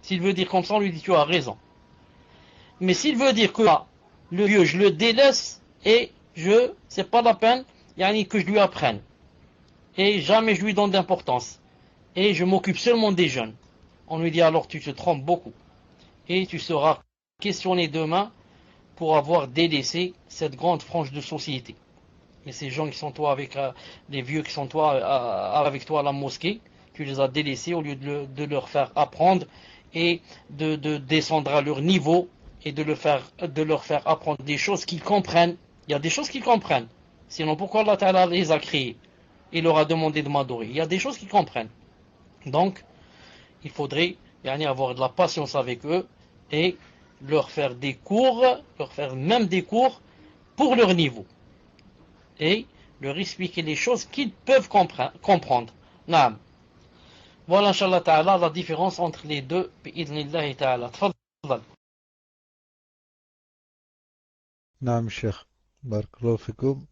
S'il veut dire comme ça, on lui dit tu as raison. Mais s'il veut dire que le vieux, je le délaisse et c'est pas la peine que je lui apprenne. Et jamais je lui donne d'importance. Et je m'occupe seulement des jeunes. On lui dit alors tu te trompes beaucoup. Et tu seras questionné demain pour avoir délaissé cette grande frange de société. Et ces gens qui sont toi avec les vieux qui sont toi avec toi à la mosquée, tu les as délaissés au lieu de leur faire apprendre et de descendre à leur niveau et de leur faire apprendre des choses qu'ils comprennent. Il y a des choses qu'ils comprennent. Sinon pourquoi Allah Ta'ala les a créés et leur a demandé de m'adorer? Il y a des choses qu'ils comprennent. Donc il faudrait avoir de la patience avec eux et leur faire même des cours pour leur niveau et leur expliquer les choses qu'ils peuvent comprendre. Naam. Voilà, Inch'Allah Ta'ala, la différence entre les deux. Bi'idhnillahi Ta'ala. Tfadhal. Naam, Cheikh. Barakallahu fikoum.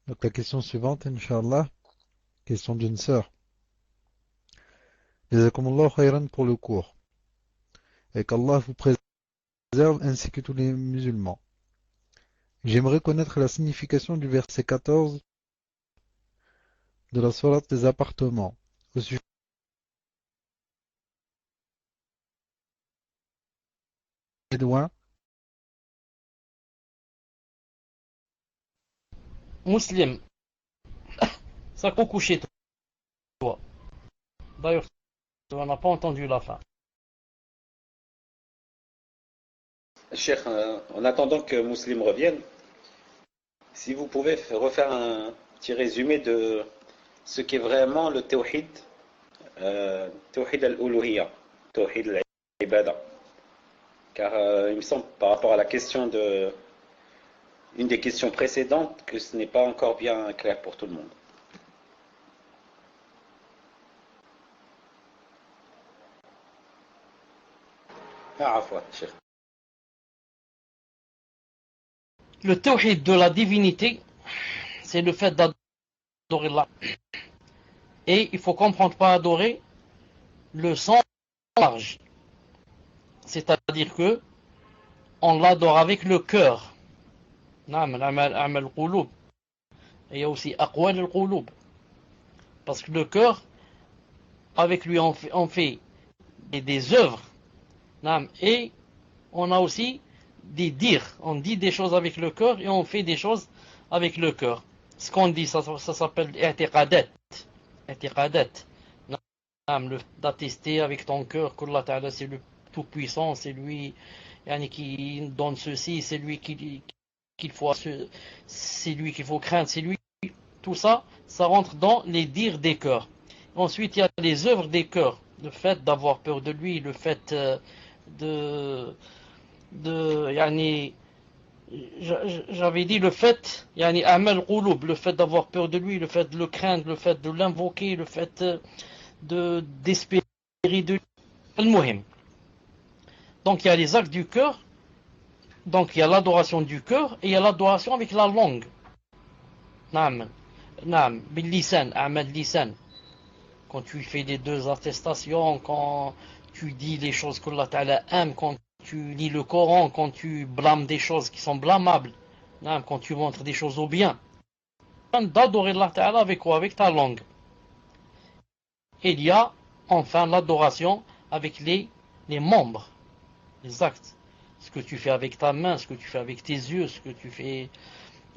Donc la question suivante, Inch'Allah, question d'une sœur. Jazakumullahu khayran pour le cours. Et qu'Allah vous préserve ainsi que tous les musulmans. J'aimerais connaître la signification du verset 14 de la sourate des appartements, au sujet loin. Muslim, ça coucou chez toi. D'ailleurs, on n'a pas entendu la fin. Cheikh, en attendant que Muslim revienne, si vous pouvez refaire un petit résumé de ce qu'est vraiment le tawhid, tawhid al-uluhiyya, tawhid al-ibada. Car il me semble, par rapport à la question de une des questions précédentes, que ce n'est pas encore bien clair pour tout le monde. Ah, afwa, Cheikh. Le tawhid de la divinité, c'est le fait d'adorer Allah. Et il faut comprendre par adorer le sens large. C'est-à-dire que on l'adore avec le cœur. Naam, al-amal al-qulub. Et il y a aussi aqwal al-qulub. Parce que le cœur, avec lui, on fait des œuvres. Naam, et on a aussi des dires. On dit des choses avec le cœur et on fait des choses avec le cœur. Ce qu'on dit, ça s'appelle i'tiqadat. I'tiqadat. D'attester avec ton cœur qu'Allah Ta'ala c'est le tout-puissant, c'est lui qui donne ceci, c'est lui qu'il faut, c'est lui qu'il faut craindre, c'est lui. Tout ça, ça rentre dans les dires des cœurs. Ensuite, il y a les œuvres des cœurs. Le fait d'avoir peur de lui, le fait de j'avais dit le fait amal qulub, le fait d'avoir peur de lui, le fait de le craindre, le fait de l'invoquer, le fait d'espérer de lui. Al-Muhim. Donc il y a les actes du cœur, donc il y a l'adoration du cœur et il y a l'adoration avec la langue. Naam, naam, bil lisan, amal lisan. Quand tu fais les deux attestations, quand tu dis les choses qu'Allah Ta'ala aime, quand tu lis le Coran, quand tu blâmes des choses qui sont blâmables, quand tu montres des choses au bien, d'adorer Allah Ta'ala avec quoi? Avec ta langue. Et il y a enfin l'adoration avec les membres, les actes. Ce que tu fais avec ta main, ce que tu fais avec tes yeux, ce que tu fais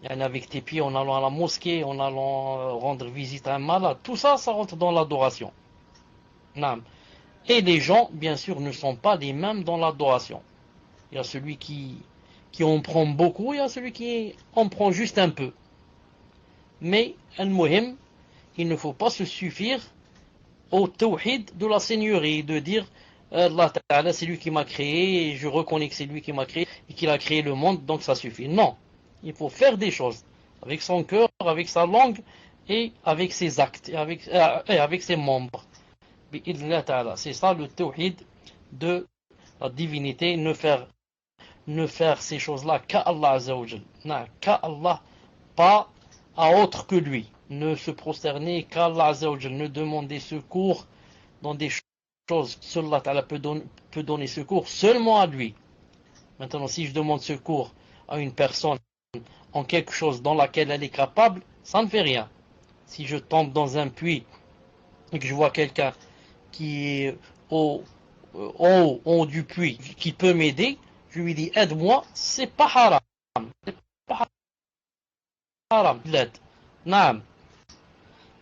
avec tes pieds en allant à la mosquée, en allant rendre visite à un malade. Tout ça, ça rentre dans l'adoration. Et les gens, bien sûr, ne sont pas les mêmes dans l'adoration. Il y a celui qui en prend beaucoup, il y a celui qui en prend juste un peu. Mais, al-muhim, il ne faut pas se suffire au tawhid de la seigneurie, de dire Allah Ta'ala c'est lui qui m'a créé, et je reconnais que c'est lui qui m'a créé, et qu'il a créé le monde, donc ça suffit. Non, il faut faire des choses, avec son cœur, avec sa langue, et avec ses actes, et avec ses membres. C'est ça le tawhid de la divinité, ne faire ces choses-là qu'à Allah Azza wa Jal. Non, qu'à Allah, pas à autre que lui. Ne se prosterner qu'à Allah Azza wa Jal. Ne demander secours dans des choses que seul Allah Ta'ala peut donner secours seulement à lui. Maintenant, si je demande secours à une personne en quelque chose dans laquelle elle est capable, ça ne fait rien. Si je tombe dans un puits et que je vois quelqu'un qui est au haut du puits, qui peut m'aider, je lui dis aide-moi, c'est pas haram. C'est pas haram, l'aide. Naam.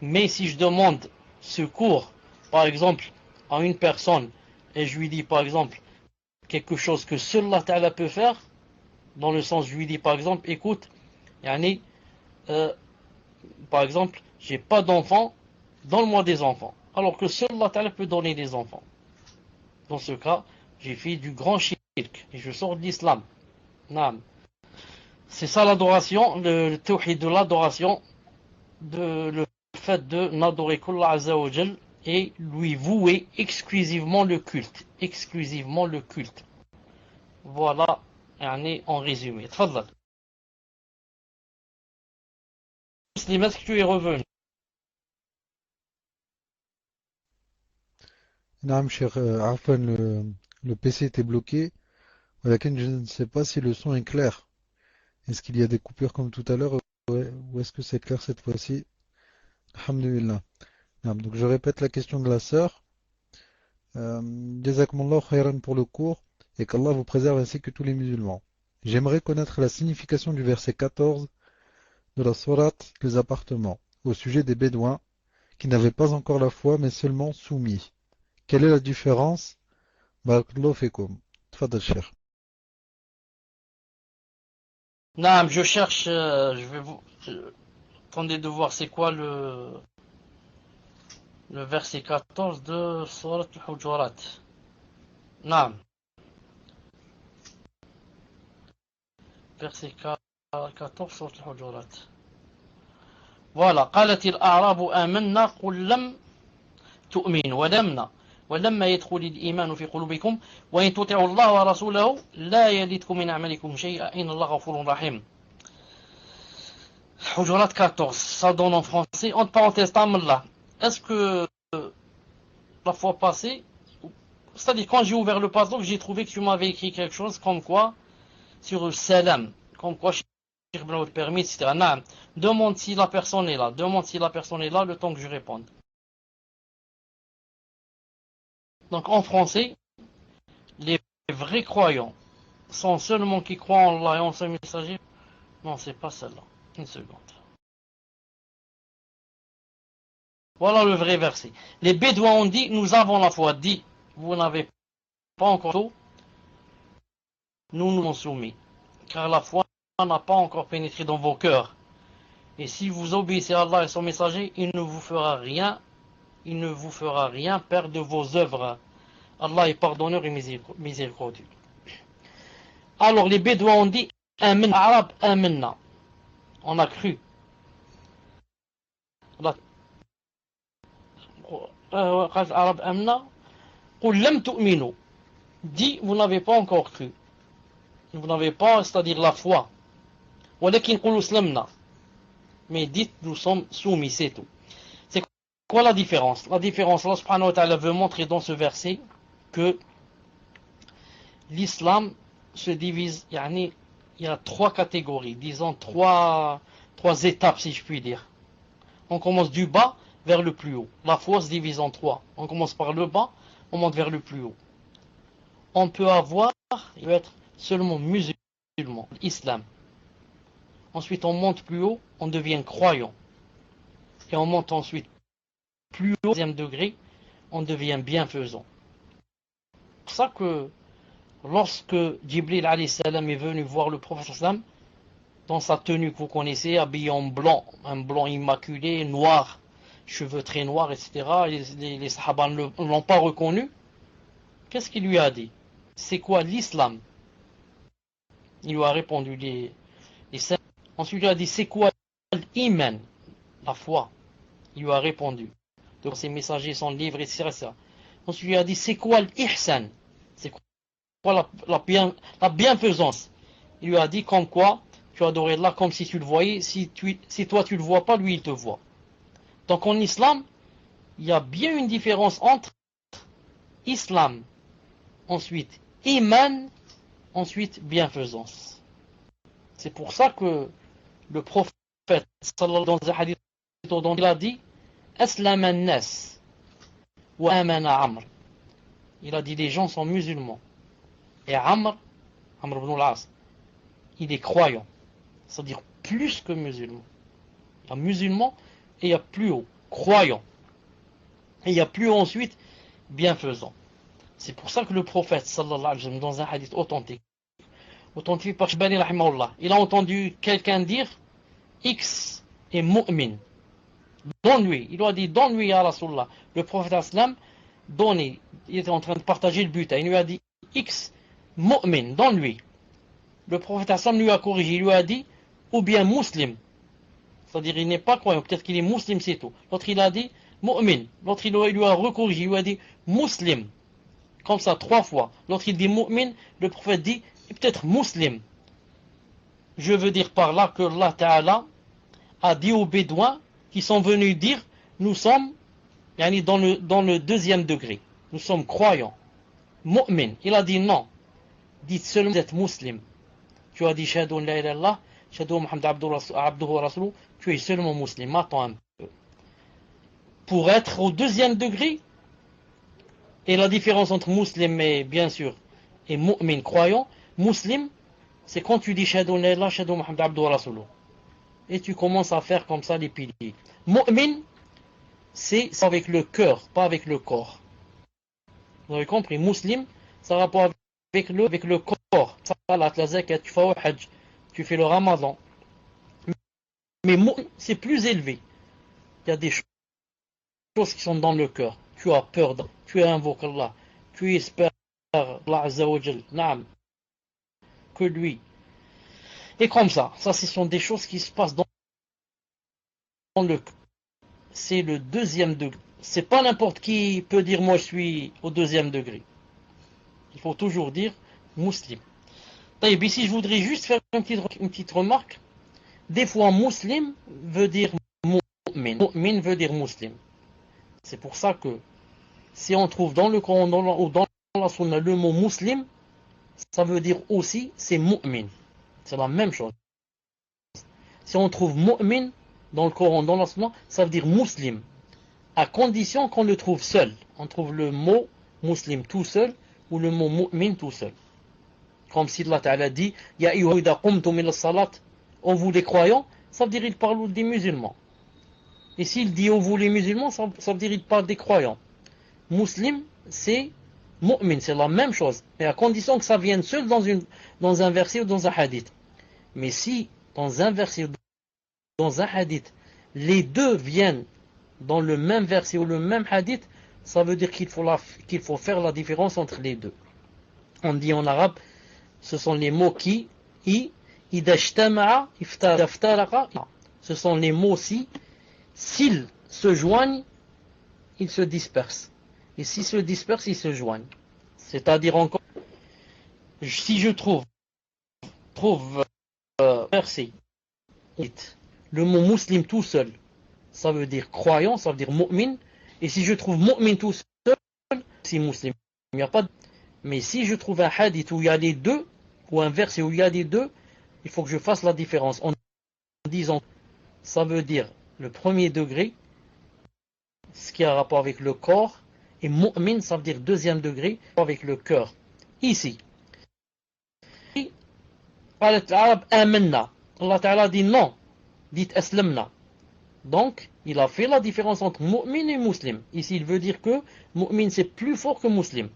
Mais si je demande secours, par exemple, à une personne, et je lui dis par exemple quelque chose que seul Allah Ta'ala peut faire, dans le sens je lui dis par exemple, écoute, par exemple, j'ai pas d'enfants, donne-moi des enfants. Alors que seul Allah Ta'ala peut donner des enfants. Dans ce cas, j'ai fait du grand shirk et je sors de l'islam. Naam. C'est ça l'adoration, le tawhid de l'adoration, le fait de n'adorer qu'Allah Azza wa Jal et lui vouer exclusivement le culte. Exclusivement le culte. Voilà, en résumé. Tfadlal. Muslim, est-ce que tu es revenu? Naam, cher Arfan, le PC était bloqué. Laquelle je ne sais pas si le son est clair. Est-ce qu'il y a des coupures comme tout à l'heure ou est-ce que c'est clair cette fois-ci? Alhamdulillah. Naam, donc je répète la question de la sœur. Jazakumullah khairan pour le cours. et qu'Allah vous préserve ainsi que tous les musulmans. J'aimerais connaître la signification du verset 14 de la sourate Les appartements, au sujet des Bédouins qui n'avaient pas encore la foi mais seulement soumis. Quelle est la différence? Barakallahu fikum. Tfadal Cheikh. Non, je cherche, attendez de voir c'est quoi le verset 14 de Surat al-Hujurat. Non, verset 14 Surat al-Hujurat. Voilà, قالت الأعراب آمنا قل لم تؤمنوا ولما يدخل الإيمان في قلوبكم وإن تطيعوا الله ورسوله لا يلدكم من أعمالكم شيئا إن الله غفور رحيم. Hujurat 14, ça donne en français, entre parenthèses, Tamillah. Est-ce que la fois passée, c'est-à-dire quand j'ai ouvert le passage, j'ai trouvé que tu m'avais écrit quelque chose comme quoi, sur le salam, comme quoi Cheikh Ibn permis, etc. Non, demande si la personne est là, le temps que je réponde. Donc en français, les vrais croyants sont seulement qui croient en Allah et en ses messagers. Non, c'est pas celle-là. Une seconde. Voilà le vrai verset. Les Bédouins ont dit, nous avons la foi. Dit, vous n'avez pas encore tout. Nous nous sommes soumis. Car la foi n'a pas encore pénétré dans vos cœurs. Et si vous obéissez à Allah et son messager, il ne vous fera rien perdre de vos œuvres. Allah est pardonneur et miséricordieux. Alors les Bédouins ont dit, Amen, Arab, Amenna. On a cru. Arab, Amenna. Qul lam tu'minu. Dit, vous n'avez pas encore cru. Vous n'avez pas, c'est-à-dire la foi. Walakin qul uslamna. Mais dites, nous sommes soumis, c'est tout. C'est quoi la différence? La différence, Allah subhanahu wa ta'ala veut montrer dans ce verset que l'islam se divise, il y a trois catégories, disons trois étapes si je puis dire. On commence du bas vers le plus haut. La foi se divise en trois. On commence par le bas, on monte vers le plus haut. On peut être seulement musulman, islam. Ensuite on monte plus haut, on devient croyant. Et on monte ensuite plus haut, deuxième degré, on devient bienfaisant. C'est pour ça que lorsque Jibril alayhi salam est venu voir le prophète sallam, dans sa tenue que vous connaissez, habillé en blanc, un blanc immaculé, noir, cheveux très noirs, etc. Les sahaba ne l'ont pas reconnu. Qu'est-ce qu'il lui a dit? C'est quoi l'islam? Il lui a répondu les cinq. Ensuite il lui a dit c'est quoi l'iman, la foi? Il lui a répondu. Donc ses messagers, son livre, etc. Ensuite il lui a dit c'est quoi l'ihsan? C'est quoi la bienfaisance? Il lui a dit comme quoi tu adorais Allah comme si tu le voyais, si toi tu le vois pas, lui il te voit. Donc en islam, il y a bien une différence entre islam, ensuite iman, ensuite bienfaisance. C'est pour ça que le prophète sallallahu dans un hadith dont il a dit Aslam an-nas wa amana Amr. Il a dit les gens sont musulmans. Et Amr ibn al-As, il est croyant. C'est-à-dire plus que musulman. Il y a musulman et il y a plus haut, croyant. Et il y a plus haut ensuite, bienfaisant. C'est pour ça que le prophète, sallallahu alayhi wa sallam, dans un hadith authentique par Shibani rahimahullah, il a entendu quelqu'un dire X est mu'min. Donne-lui. Il lui a dit donne-lui ya Rasulullah. Le prophète sallam, donne-lui. Il était en train de partager le butin. Il lui a dit X mu'min, donne-lui. Le prophète sallam lui a corrigé. Il lui a dit ou bien muslim. C'est-à-dire il n'est pas croyant. Peut-être qu'il est muslim, c'est tout. L'autre il a dit mu'min. L'autre il lui a recorrigé. Il lui a dit muslim. Comme ça, 3 fois. L'autre il dit mu'min. Le prophète dit peut-être muslim. Je veux dire par là que Allah Ta'ala a dit aux Bédouins qui sont venus dire nous sommes dans le deuxième degré. Nous sommes croyants. Mu'min. Il a dit non. Dites seulement vous êtes muslim. Tu as dit Shahadu la ilaha illallah, Shahadu Muhammad abduhu wa rasuluhu, tu es seulement musulman. Attends un peu. Pour être au deuxième degré, et la différence entre musulman et bien sûr et mu'min, croyant. Muslim, c'est quand tu dis Shahadu la ilaha Shahadu Muhammad Abdu wa Rasuluh. Et tu commences à faire comme ça les piliers. Mu'min, c'est avec le cœur, pas avec le corps. Vous avez compris? Muslim, ça a rapport avec le corps. Salat, la zakat, tu fais au hajj, tu fais le ramadan. Mais mu'min, c'est plus élevé. Il y a des choses qui sont dans le cœur. Tu as peur, tu invoques Allah, tu espères Allah Azza wa Jal, naam, que lui. Et comme ça, ce sont des choses qui se passent dans le cœur. C'est le deuxième degré. C'est pas n'importe qui peut dire moi je suis au deuxième degré. Il faut toujours dire muslim. Et ici je voudrais juste faire une petite remarque. Des fois muslim veut dire mu'min. Mu'min veut dire muslim. C'est pour ça que si on trouve dans le Coran ou dans la Sunna le mot muslim, ça veut dire aussi c'est mu'min. C'est la même chose. Si on trouve mu'min dans le Coran, dans la Sunna, ça veut dire muslim. À condition qu'on le trouve seul. On trouve le mot muslim tout seul ou le mot mu'min tout seul. Comme si Allah Ta'ala dit Ya ayyuha qumtum ila salat, ô vous les croyants, ça veut dire il parle des musulmans. Et s'il dit ô vous les musulmans, ça veut dire il parle des croyants. Muslim, c'est mu'min, c'est la même chose. Mais à condition que ça vienne seul dans un verset ou dans un hadith. Mais si dans un verset ou dans un hadith, les deux viennent dans le même verset ou le même hadith, ça veut dire qu'il faut faire la différence entre les deux. On dit en arabe, ce sont les mots qui, idashtama'a, iftaraqa. Ce sont les mots si, s'ils se joignent, ils se dispersent. Et s'ils se dispersent, ils se joignent. C'est-à-dire encore, si je trouve verset, le mot muslim tout seul, ça veut dire croyant, ça veut dire mu'min. Et si je trouve mu'min tout seul, c'est muslim. Il n'y a pas de... Mais si je trouve un hadith où il y a les deux, ou un verset où il y a les deux, il faut que je fasse la différence. En disant, ça veut dire le premier degré, ce qui a rapport avec le corps, et mu'min, ça veut dire deuxième degré, avec le cœur. Ici, Allah Ta'ala dit non, dites aslamna. Donc, il a fait la différence entre mu'min et muslim. Ici, il veut dire que mu'min c'est plus fort que muslim.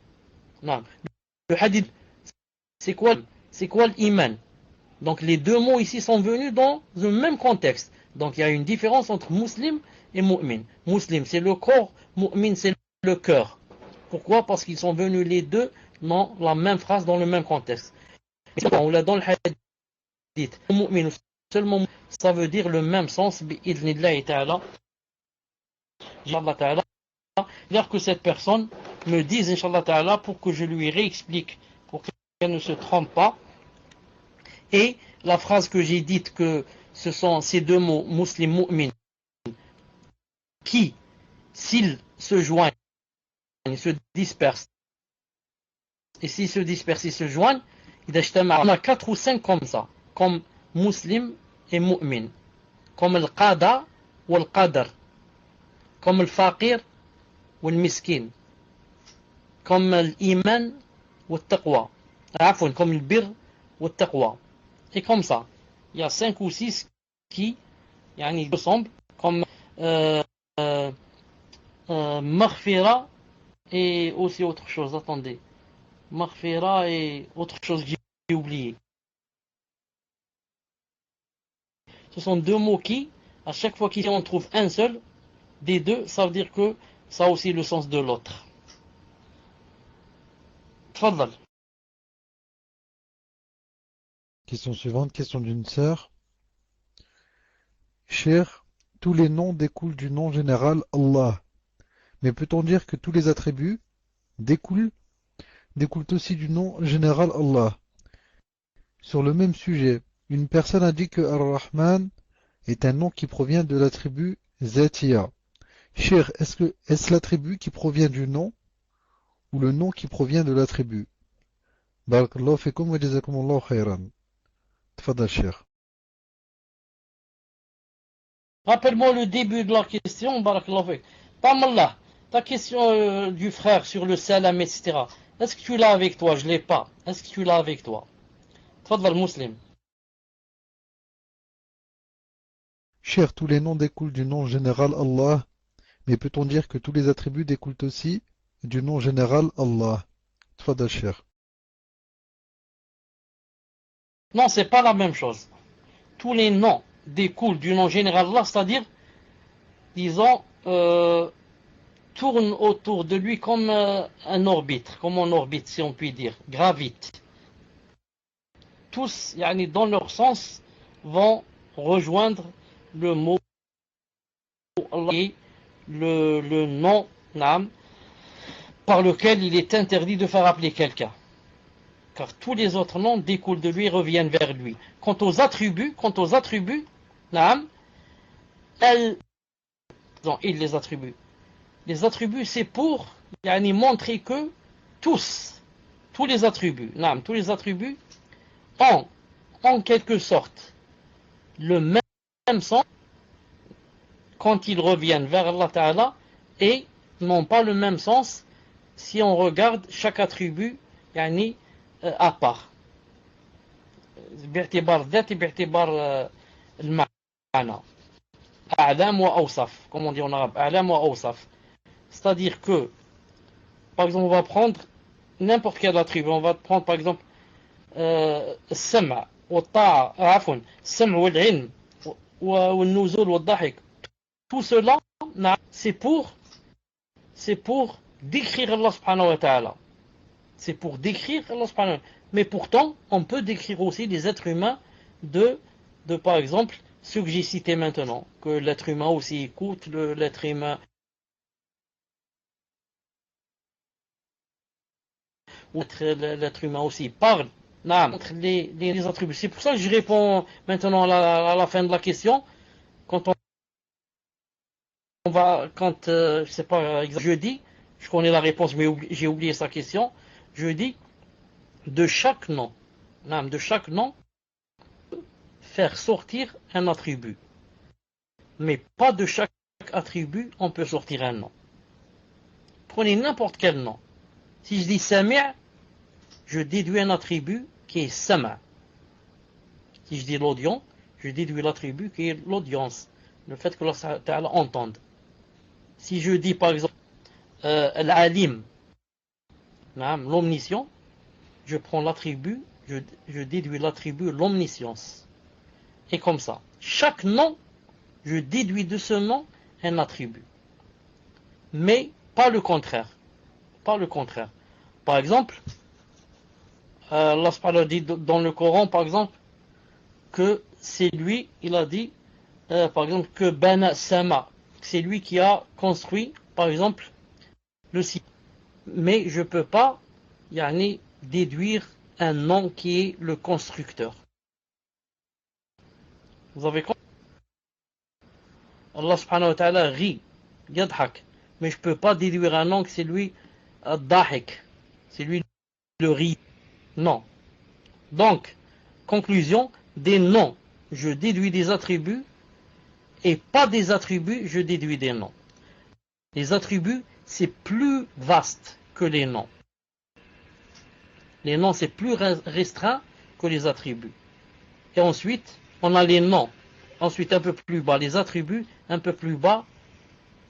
Non. Le hadith, c'est quoi l'iman? Donc, les deux mots ici sont venus dans le même contexte. Donc, il y a une différence entre muslim et mu'min. Muslim, c'est le corps, mu'min, c'est le cœur. Pourquoi? Parce qu'ils sont venus les deux dans la même phrase, dans le même contexte. On l'a dans le hadith. Mu'min, seulement, ça veut dire le même sens, bi'idhnillahi ta'ala. Inch'Allah ta'ala. C'est-à-dire que cette personne me dise, Inch'Allah ta'ala, pour que je lui réexplique, pour qu'elle ne se trompe pas. Et la phrase que j'ai dite que ce sont ces deux mots, muslim, mu'min, qui, s'ils se joignent, ils se dispersent. Et s'ils se dispersent, ils se joignent, on a 4 ou 5 comme ça, comme muslim et mu'min, comme le qada ou le qadar, comme le faqir ou le miskin, comme l'iman ou le taqwa, comme le bir ou le taqwa. Et comme ça, il y a 5 ou 6 qui ressemblent, comme maghfira et aussi autre chose, attendez. Maghfira et autre chose que j'ai oublié. Ce sont deux mots qui, à chaque fois qu'on trouve un seul, des deux, ça veut dire que ça a aussi le sens de l'autre. Tfaddal. Question suivante, question d'une sœur. Cher, tous les noms découlent du nom général Allah. Mais peut-on dire que tous les attributs découlent aussi du nom général Allah? Sur le même sujet, une personne a dit que Ar-Rahman est un nom qui provient de l'attribut Zatiya. Cher, est-ce l'attribut qui provient du nom ou le nom qui provient de l'attribut? Barakallahu fikum wa jazakumullahu khairan. Tfadal, cher. Rappelle-moi le début de la question, barakallahu fik. Pas mallah. Ta question du frère sur le salam, etc. Est-ce que tu l'as avec toi? Je l'ai pas. Est-ce que tu l'as avec toi? Tfadal muslim. Cher, tous les noms découlent du nom général Allah, mais peut-on dire que tous les attributs découlent aussi du nom général Allah? Tfadal, cher. Non, c'est pas la même chose. Tous les noms découlent du nom général Allah, c'est-à-dire, disons, tournent autour de lui comme un orbite, comme en orbite, si on peut dire, gravite. Tous, yani, dans leur sens, vont rejoindre le mot Allah et le nom, naam, par lequel il est interdit de faire appeler quelqu'un. Car tous les autres noms découlent de lui et reviennent vers lui. Quant aux attributs, naam, il les attribue. Les attributs, c'est pour yani, montrer que tous les attributs, tous les attributs ont en quelque sorte le même sens quand ils reviennent vers Allah Ta'ala et n'ont pas le même sens si on regarde chaque attribut yani, à part. باعتبار الذات باعتبار المعنى. أعلام وأوصاف, comme on dit en arabe, أعلام وأوصاف. C'est-à-dire que, par exemple, on va prendre n'importe quel attribut. On va prendre, par exemple, السمع والطاعة, عفوا, السمع والعلم والنزول والضحك. Tout cela, c'est pour décrire Allah subhanahu wa ta'ala. C'est pour décrire Allah subhanahu wa ta'ala. Mais pourtant, on peut décrire aussi des êtres humains de par exemple, ceux que j'ai cités maintenant. Que l'être humain aussi écoute, l'être humain aussi parle. Entre les attributs. C'est pour ça que je réponds maintenant à la fin de la question. Quand on va, je sais pas, je dis, je connais la réponse, mais j'ai oublié sa question. Je dis, de chaque nom, faire sortir un attribut. Mais pas de chaque attribut, on peut sortir un nom. Prenez n'importe quel nom. Si je dis Sami', je déduis un attribut qui est Sama'. Si je dis l'audience, je déduis l'attribut qui est l'audience. Le fait que Allah Ta'ala entende. Si je dis par exemple Al-Alim, l'omniscient, je prends l'attribut, je déduis l'attribut l'omniscience. Et comme ça. Chaque nom, je déduis de ce nom un attribut. Mais pas le contraire. Pas le contraire. Par exemple, Allah subhanahu wa ta'ala dit dans le Coran, par exemple, que c'est lui, il a dit, par exemple, que Bana Sama, c'est lui qui a construit, par exemple, le ciel. Mais je ne peux pas yani, déduire un nom qui est le constructeur. Vous avez compris? Allah subhanahu wa ta'ala rit, yadhak, mais je ne peux pas déduire un nom que c'est lui, dahik, c'est lui le rit. Non. Donc, conclusion, des noms, je déduis des attributs, et pas des attributs, je déduis des noms. Les attributs, c'est plus vaste que les noms. Les noms, c'est plus restreint que les attributs. Et ensuite, on a les noms. Ensuite, un peu plus bas, les attributs, un peu plus bas,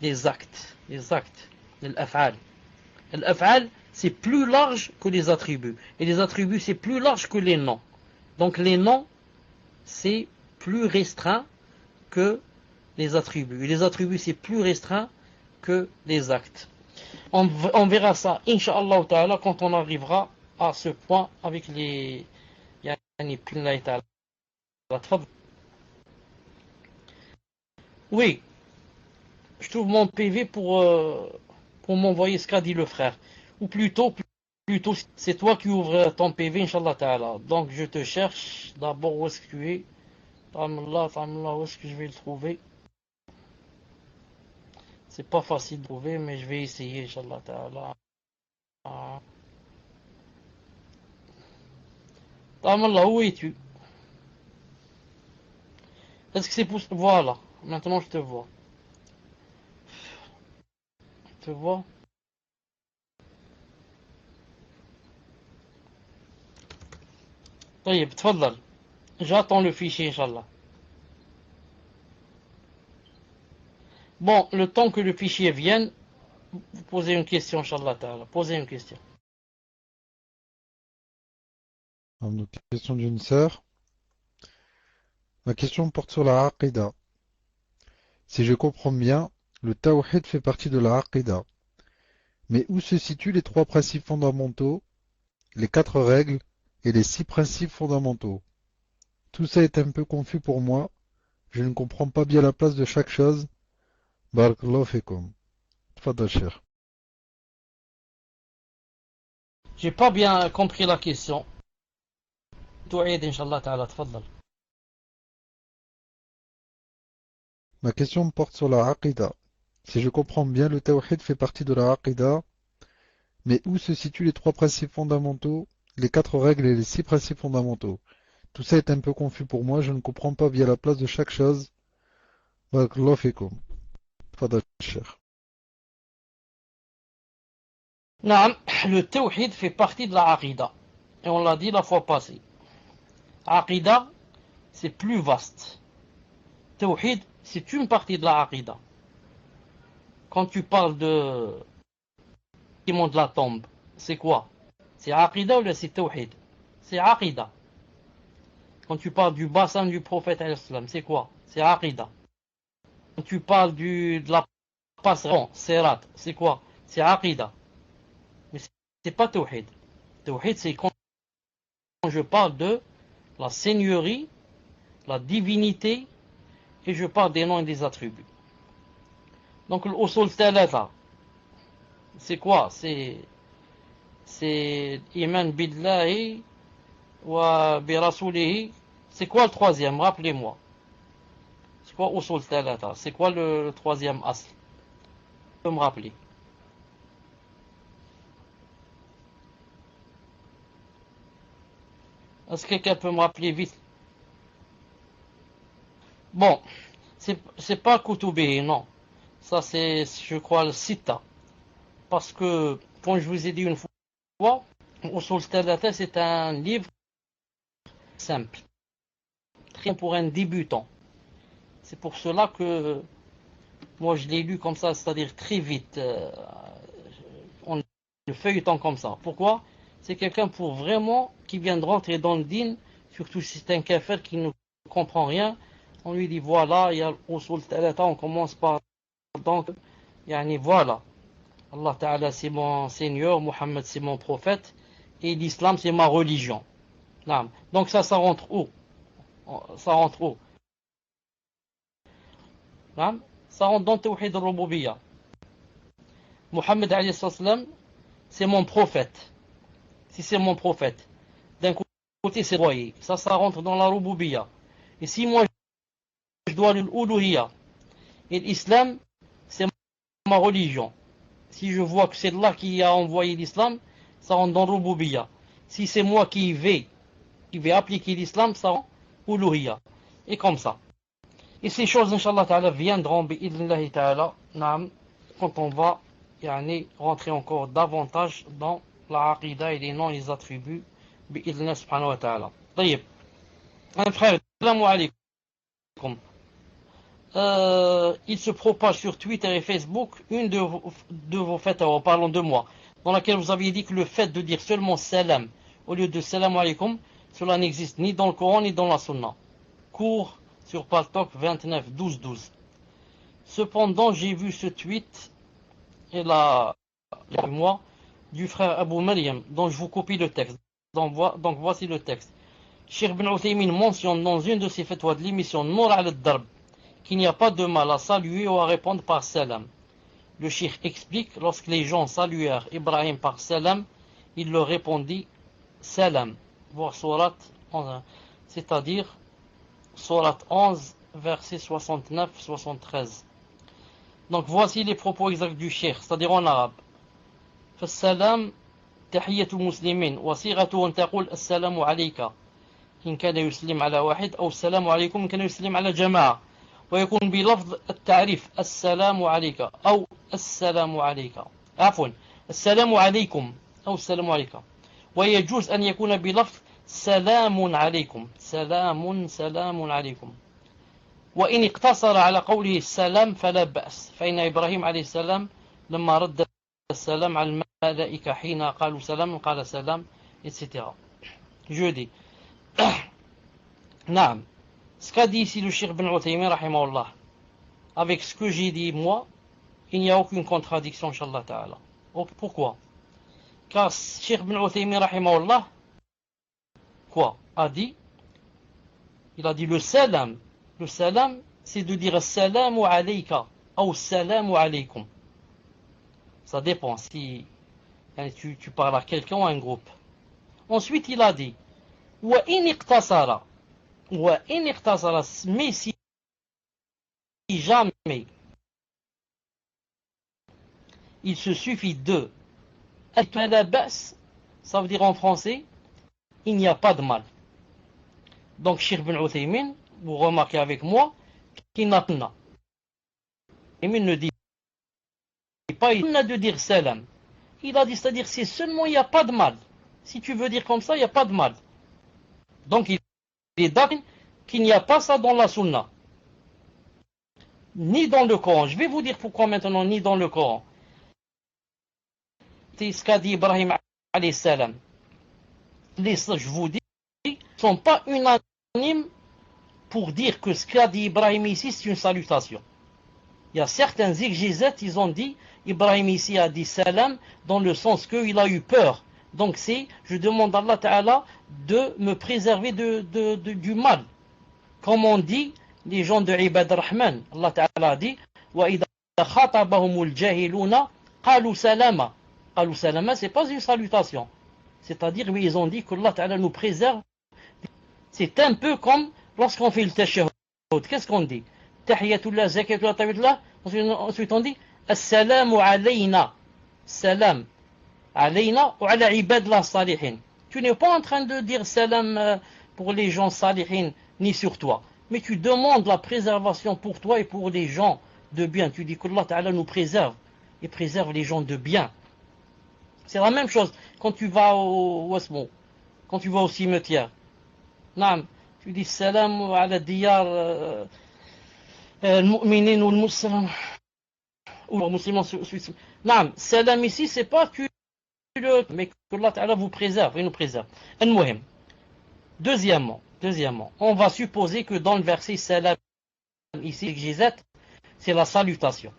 les actes. Les actes, l'af'al. L'af'al, c'est plus large que les attributs. Et les attributs, c'est plus large que les noms. Donc les noms, c'est plus restreint que les attributs. Et les attributs, c'est plus restreint que les actes. On verra ça, Inch'Allah ta'ala, quand on arrivera à ce point avec les... Oui, je trouve mon PV pour m'envoyer ce qu'a dit le frère. Ou plutôt, c'est toi qui ouvres ton PV, Inch'Allah ta'ala. Donc je te cherche d'abord où est-ce que tu es. Ta'amallah, où est-ce que je vais le trouver? C'est pas facile de trouver, mais je vais essayer, Inch'Allah ta'ala. Ta'amallah, où es-tu? Est-ce que c'est pour... Voilà, maintenant je te vois. te vois. طيب تفضل. J'attends le fichier, Inch'Allah. Bon, le temps que le fichier vienne, vous posez une question, Inch'Allah ta'ala. Posez une question. Donc, question d'une sœur. Ma question porte sur la Aqidah. Si je comprends bien, le Tawhid fait partie de la Aqidah. Mais où se situent les 3 principes fondamentaux, les 4 règles et les 6 principes fondamentaux? Tout ça est un peu confus pour moi. Je ne comprends pas bien la place de chaque chose. Barakallahu fikum. Tfadal, cher. J'ai pas bien compris la question. تعيد إن شاء الله تعالى تفضل. Ma question porte sur la Aqidah. Si je comprends bien, le Tawhid fait partie de la Aqidah. Mais où se situent les 3 principes fondamentaux, les 4 règles et les 6 principes fondamentaux? Tout ça est un peu confus pour moi. Je ne comprends pas bien la place de chaque chose. Barakallahu fikum. Tfadal, cher. نعم, le tawhid fait partie de la aqidah. Et on l'a dit la fois passée. Aqidah, c'est plus vaste. Tawhid, c'est une partie de la aqidah. Quand tu parles de de la tombe, c'est quoi? C'est aqidah ou c'est tawhid? C'est aqidah. Quand tu parles du bassin du prophète, c'est quoi? C'est aqidah. Quand tu parles de la passerelle, sirat, c'est quoi? C'est aqidah. Mais c'est pas tawhid. Tawhid, c'est quand je parle de la seigneurie, la divinité, et je parle des noms et des attributs. Donc l'usul thalatha, c'est quoi? C'est iman billahi wa bi rasulihi. C'est quoi le troisième? Rappelez-moi. C'est quoi usul thalatha? C'est quoi le troisième asl? Vous pouvez me rappeler? Est-ce que quelqu'un peut me rappeler vite? Bon, c'est pas Kutubi, non. Ça c'est, je crois, le Sita. Parce que, comme je vous ai dit une fois, Usul Thalatha, c'est un livre simple. Très bien pour un débutant. C'est pour cela que moi je l'ai lu comme ça, c'est-à-dire très vite. En le feuilletant comme ça. Pourquoi? C'est quelqu'un pour vraiment qui vient de rentrer dans le din, surtout si c'est un kafir qui ne comprend rien. On lui dit voilà, il y a l'usul thalatha, on commence par donc, yani voilà. Allah Ta'ala c'est mon Seigneur, Mohammed c'est mon prophète, et l'islam c'est ma religion. Donc ça rentre où? Ça rentre où? Ça rentre dans Tawhid al-Rububiyyah. Mohammed alayhi salam, c'est mon prophète. Si c'est mon prophète, d'un côté c'est royé. Ça rentre dans la Rububiyyah. Et si moi je dois l'Uluhiyyah, et l'islam c'est ma religion. Si je vois que c'est Allah qui a envoyé l'islam, ça rentre dans Rububiyyah. Si c'est moi qui vais appliquer l'islam, ça rentre dans Uluhiyyah. Et comme ça. Et ces choses, Inch'Allah Ta'ala, viendront, bi'idhnillahi Ta'ala, quand on va rentrer encore davantage dans la aqidah et les noms et les attributs, bi'idhnillahi subhanahu wa ta'ala. طيب. Un frère, salam alaykum. Il se propage sur Twitter et Facebook une de vos fatwas, parlons de moi, dans laquelle vous aviez dit que le fait de dire seulement salam au lieu de salam alaykum, cela n'existe ni dans le Coran ni dans la Sunna. Cours sur Paltalk 29 12 12. Cependant, j'ai vu ce tweet et là, moi, du frère Abu Maryam, dont je vous copie le texte. Donc voici le texte. Cheikh Ibn Uthaymin mentionne dans une de ses fatwas de l'émission Nour al-Darb qu'il n'y a pas de mal à saluer ou à répondre par salam. Le cheikh explique, lorsque les gens saluèrent Ibrahim par salam, il leur répondit salam, voir sourate 11, c'est-à-dire sourate 11, verset 69-73. Donc voici les propos exacts du cheikh, c'est-à-dire en arabe. فالسلام تحية المسلمين وصيغته أن تقول السلام عليك إن كان يسلم على واحد أو السلام عليكم إن كان يسلم على جماعة ويكون بلفظ التعريف السلام عليك أو السلام عليك، عفوا السلام عليكم أو السلام عليك. ويجوز أن يكون بلفظ سلام عليكم، سلام عليكم. وإن اقتصر على قوله السلام فلا بأس، فإن إبراهيم عليه السلام لما رد السلام على الملائكة حين قالوا سلام قال سلام etc. Je dis نعم, ce qu'a dit ici le Cheikh Ben Uthaymin rahimahullah, avec ce que j'ai dit moi, il n'y a aucune contradiction, Inch'Allah Ta'ala. Pourquoi? Car Cheikh Ben Uthaymin rahimahullah quoi a dit? Il a dit le salam. Le salam, c'est de dire assalamu alayka ou assalamu alaykum. Ça dépend si tu parles à quelqu'un ou à un groupe. Ensuite, il a dit wa in iqtasara, mais si jamais il se suffit de ça veut dire en français il n'y a pas de mal. Donc Cheikh Ben Uthaymin, vous remarquez avec moi qu'il n'a pas, il ne dit pas il a de dire salam, il a dit, c'est-à-dire c'est seulement il n'y a pas de mal. Si tu veux dire comme ça, il n'y a pas de mal. Donc il est d'accord qu'il n'y a pas ça dans la sunna, ni dans le Coran. Je vais vous dire pourquoi maintenant, ni dans le Coran. C'est ce qu'a dit Ibrahim alayhi salam. Je vous dis, ne sont pas unanimes pour dire que ce qu'a dit Ibrahim ici, c'est une salutation. Il y a certains exégètes, ils ont dit, Ibrahim ici a dit salam dans le sens qu'il a eu peur. Donc c'est, je demande à Allah Ta'ala de me préserver du mal. Comme on dit, les gens de Ibad Rahman, Allah Ta'ala a dit, وَإِذَا خَاطَبَهُمُ الْجَاهِلُونَ قَالُوا سَلَامًا. قَالُوا سَلَامًا, c'est pas une salutation. C'est-à-dire, mais ils ont dit que Allah Ta'ala nous préserve. C'est un peu comme lorsqu'on fait le tashahhud. Qu'est-ce qu'on dit? Tahiyatullah, zakatullah, tawhidullah. Ensuite on dit Assalamu alayna. Salam alayna ou ala ibadillah salihin. Tu n'es pas en train de dire salam pour les gens salihin ni sur toi, mais tu demandes la préservation pour toi et pour les gens de bien. Tu dis que Allah Ta'ala nous préserve et préserve les gens de bien. C'est la même chose quand tu vas au cimetière. Naam, tu dis salam ala diyar al-mu'minin ou al-muslim ou le musulman. Naam, salam ici c'est pas que mais que Allah Ta'ala vous préserve et nous préserve. Al-muhim. Deuxièmement, on va supposer que dans le verset salam ici, c'est la salutation.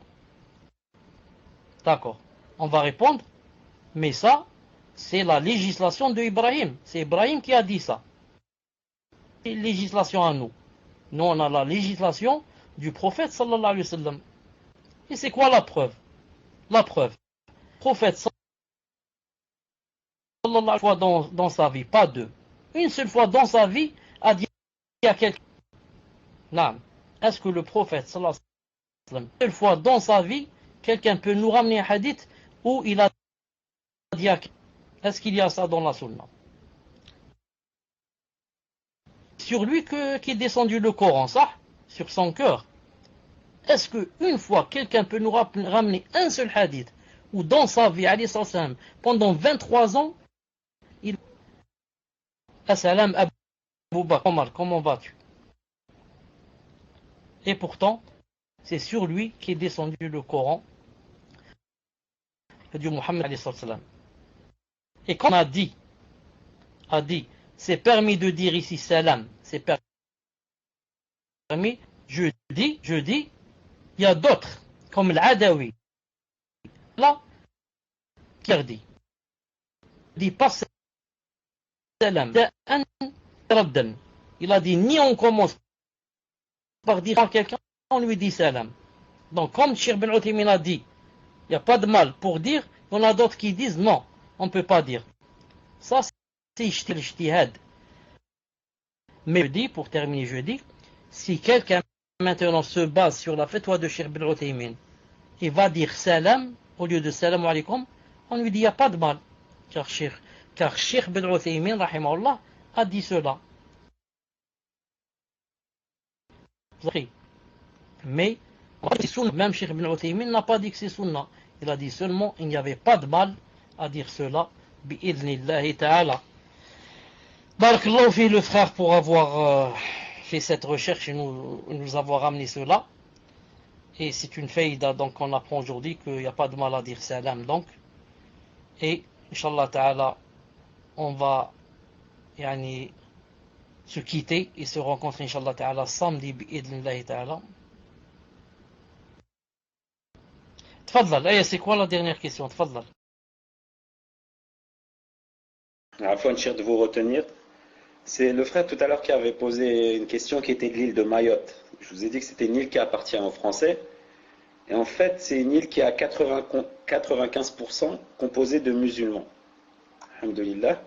D'accord. On va répondre, mais ça, c'est la législation de Ibrahim. C'est Ibrahim qui a dit ça. C'est une législation à nous. Nous, on a la législation du prophète sallallahu alayhi wa sallam. Et c'est quoi la preuve? La preuve. Le prophète sallallahu alayhi wa sallam, dans sa vie, pas deux. Une seule fois dans sa vie, a dit à quelqu'un. Non. Est-ce que le prophète sallallahu alayhi wa sallam, une seule fois dans sa vie, quelqu'un peut nous ramener un hadith où il a dit à quelqu'un? Est-ce qu'il y a ça dans la sunna? Sur lui qui est descendu le Coran, ça, sur son cœur. Est-ce qu'une fois quelqu'un peut nous ramener un seul hadith où dans sa vie, alayhi salam, pendant 23 ans, il Assalam Abu Bakr Omar, comment vas-tu? Et pourtant, c'est sur lui qui est descendu le Coran du Muhammad alayhi salam. Et quand on a dit, c'est permis de dire ici salam, c'est permis, je dis, il y a d'autres, comme l'Adawi, là, qui a dit pas salam, il a dit ni on commence par dire à quelqu'un, on lui dit salam. Donc comme Cheikh Ben Uthaymin a dit, il n'y a pas de mal pour dire, il y en a d'autres qui disent non, on ne peut pas dire. Ça, c'est ijtihad. Mais je dis, pour terminer, je dis, si quelqu'un maintenant se base sur la fatwa de Cheikh Ben Uthaymin, il va dire salam au lieu de salam alaykum, on lui dit il n'y a pas de mal. Car Cheikh Ben Uthaymin, rahimahullah, a dit cela. Mais C'est sunna. Même Cheikh Ibn Uthaymin n'a pas dit que c'est sunna. Il a dit seulement il n'y avait pas de mal à dire cela. Bi'idhnillahi ta'ala. Barakallahu fi le frère pour avoir fait cette recherche et nous avoir amené cela. Et c'est une faïda donc on apprend aujourd'hui qu'il n'y a pas de mal à dire salam donc. Et Inch'Allah ta'ala on va yani, se quitter et se rencontrer Inch'Allah ta'ala samedi bi'idhnillahi ta'ala. Tfadlal, c'est quoi la dernière question? Tfadlal. Afin de vous retenir, c'est le frère tout à l'heure qui avait posé une question qui était de l'île de Mayotte. Je vous ai dit que c'était une île qui appartient aux Français. Et en fait, c'est une île qui est à 95% composée de musulmans. Alhamdulillah.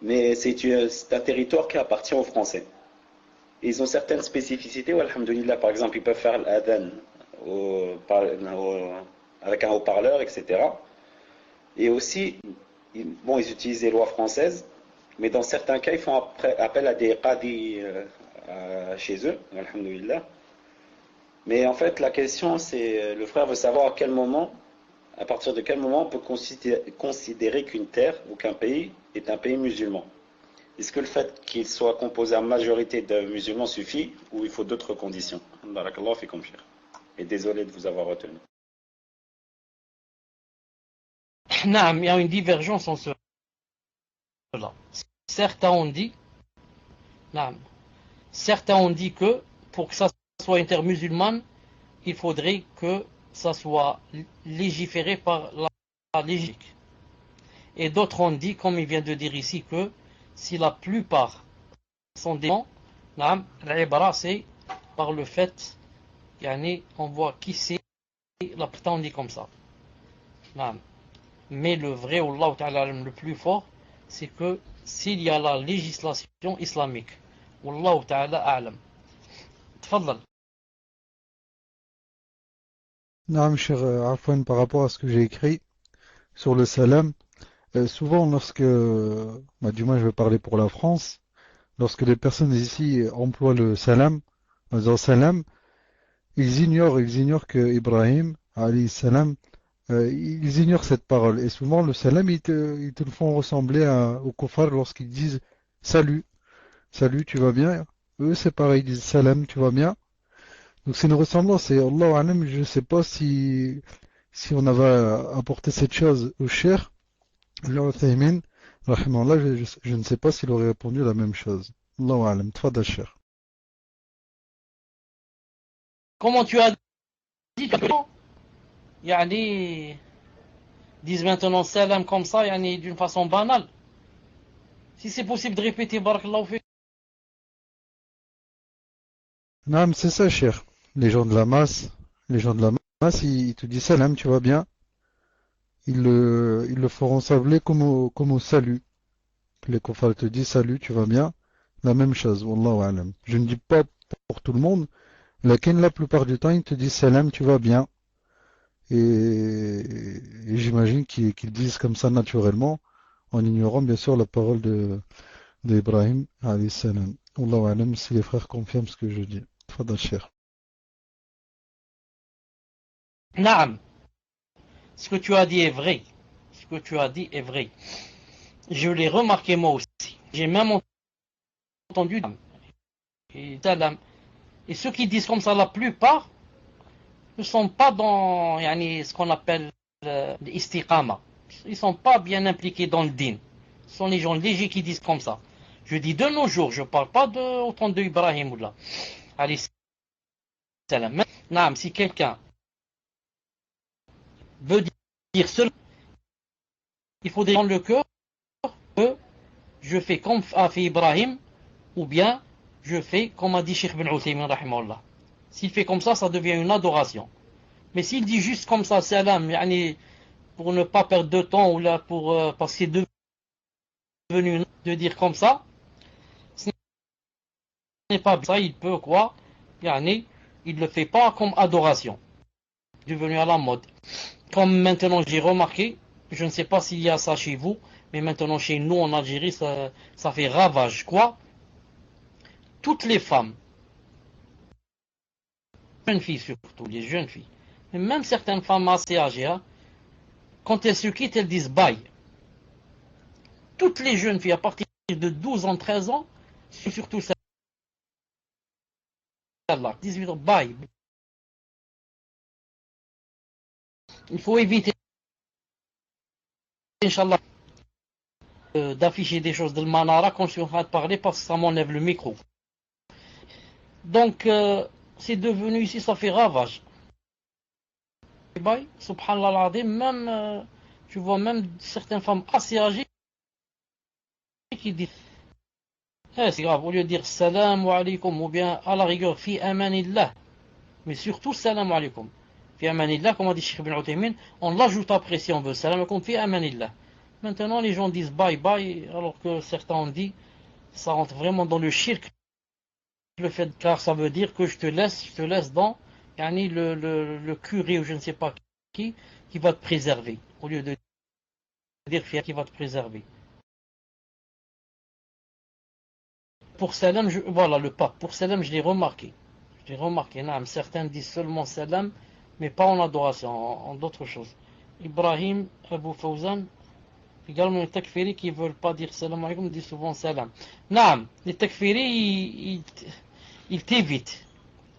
Mais c'est un territoire qui appartient aux Français. Et ils ont certaines spécificités où, alhamdulillah, par exemple, ils peuvent faire l'adhan avec un haut-parleur, etc. Et aussi, ils utilisent les lois françaises, mais dans certains cas, ils font appel à des qadis chez eux, alhamdulillah. Mais en fait, la question, c'est, le frère veut savoir à partir de quel moment on peut considérer qu'une terre ou qu'un pays est un pays musulman. Est-ce que le fait qu'il soit composé en majorité de musulmans suffit ou il faut d'autres conditions? Barakallahu fikum cheikh. Et désolé de vous avoir retenu. Non, il y a une divergence en cela. Certains ont dit que pour que ça soit une terre musulmane, il faudrait que ça soit légiféré par la légique. Et d'autres ont dit, comme il vient de dire ici, que si la plupart sont des gens, l'ibra c'est par le fait, on voit qui c'est, la plupart on dit comme ça. Mais le vrai, Allah Ta'ala, le plus fort, c'est que s'il y a la législation islamique, Wallahu Ta'ala a'lam. Tfadlal. Non, cher Afwan, par rapport à ce que j'ai écrit sur le salam, souvent lorsque, du moins je vais parler pour la France, lorsque les personnes ici emploient le salam, en disant salam, ils ignorent que Ibrahim, alayhi salam, ils ignorent cette parole. Et souvent le salam, ils te le font ressembler au kuffar lorsqu'ils disent salut, salut, tu vas bien? Eux c'est pareil, ils disent salam, tu vas bien? Donc c'est une ressemblance et Allah alam, je ne sais pas si on avait apporté cette chose au cher, l'Uthaymin, rahimallah, je ne sais pas s'il aurait répondu la même chose. Allahu alam, tfadal cher. Comment tu as dit yani, disent maintenant salam comme ça, d'une façon banale. Si c'est possible de répéter, barakallahu fi. Non, c'est ça, cher. Les gens de la masse, ils te disent salam, tu vas bien. Ils le feront saluer comme au salut. Les kuffars te disent salut, tu vas bien. La même chose, wallahu alam. Je ne dis pas pour tout le monde, laquelle la plupart du temps, ils te disent salam, tu vas bien. Et j'imagine qu'ils disent comme ça naturellement, en ignorant bien sûr la parole d'Ibrahim, alayhi salam. Wallahu alam, si les frères confirment ce que je dis. Tfadal cher. Naam. Ce que tu as dit est vrai. Ce que tu as dit est vrai. Je l'ai remarqué moi aussi. J'ai même entendu et salam. Et ceux qui disent comme ça, la plupart, ne sont pas dans ce qu'on appelle l'istiqama. Ils ne sont pas bien impliqués dans le din. Ce sont les gens légers qui disent comme ça. Je dis de nos jours, je ne parle pas au temps de Ibrahim ou là. Alayhi salam. Naam, si quelqu'un veut dire cela, il faut dire dans le cœur que je fais comme a fait Ibrahim, ou bien je fais comme a dit Cheikh Ibn Uthaymin rahimahullah. S'il fait comme ça, ça devient une adoration. Mais s'il dit juste comme ça, salam, pour ne pas perdre de temps, ou là parce qu'il est devenu de dire comme ça, ce n'est pas ça, il peut quoi, il ne le fait pas comme adoration. Devenu à la mode. Comme maintenant j'ai remarqué, je ne sais pas s'il y a ça chez vous, mais maintenant chez nous en Algérie, ça fait ravage. Quoi? Toutes les femmes jeunes filles surtout, les jeunes filles. Mais même certaines femmes assez âgées, hein, quand elles se quittent, elles disent bye. Toutes les jeunes filles à partir de 12 ans, 13 ans, surtout celles-là, 18 ans, bye. Il faut éviter, Inch'Allah, d'afficher des choses de manara quand je suis en train de parler parce que ça m'enlève le micro. Donc, c'est devenu ici, ça fait ravage. Bye, subhanallah al-azim, même, tu vois même certaines femmes assez âgées qui disent, c'est grave, au lieu de dire salam alaykum ou bien à la rigueur, fi amanillah, mais surtout salam alaykum. Fi amanillah, comme a dit Cheikh Ibn Uthaymin, on l'ajoute après si on veut, salam alaykum fi amanillah. Maintenant, les gens disent bye bye, alors que certains ont dit, ça rentre vraiment dans le shirk, le fait, car ça veut dire que je te laisse dans, yani le curé ou je ne sais pas qui va te préserver, au lieu de dire qui va te préserver. Pour salam, voilà le pape, pour salam, je l'ai remarqué. Certains disent seulement salam, mais pas en adoration, en d'autres choses. Ibrahim Abu Fawzan, également les takfiris qui ne veulent pas dire salam alaykum disent souvent salam. Naam, les takfiris, ils t'évitent.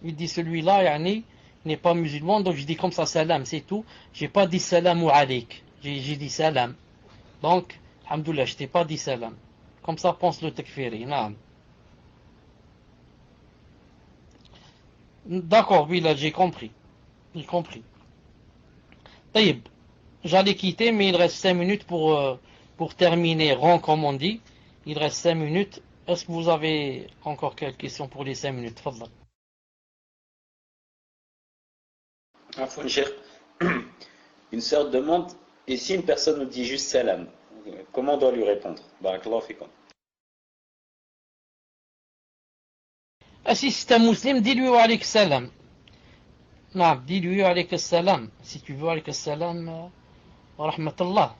Ils disent celui-là, yani, n'est pas musulman, donc je dis comme ça salam, c'est tout. J'ai pas dit salam ou alayk, j'ai dit salam. Donc, alhamdoulilah, je t'ai pas dit salam. Comme ça pense le takfiri, naam. D'accord, oui, là, j'ai compris. J'ai compris. Taïb, j'allais quitter, mais il reste 5 minutes pour terminer rond, comme on dit. Il reste 5 minutes. Est-ce que vous avez encore quelques questions pour les 5 minutes? Fadla. Une sœur demande, et si une personne nous dit juste salam, comment on doit lui répondre? Barakallahu fikum. Ah, si c'est un musulman, dis-lui wa alayk salam. Non, dis-lui wa alayk salam. Si tu veux alayk salam, wa rahmatullah.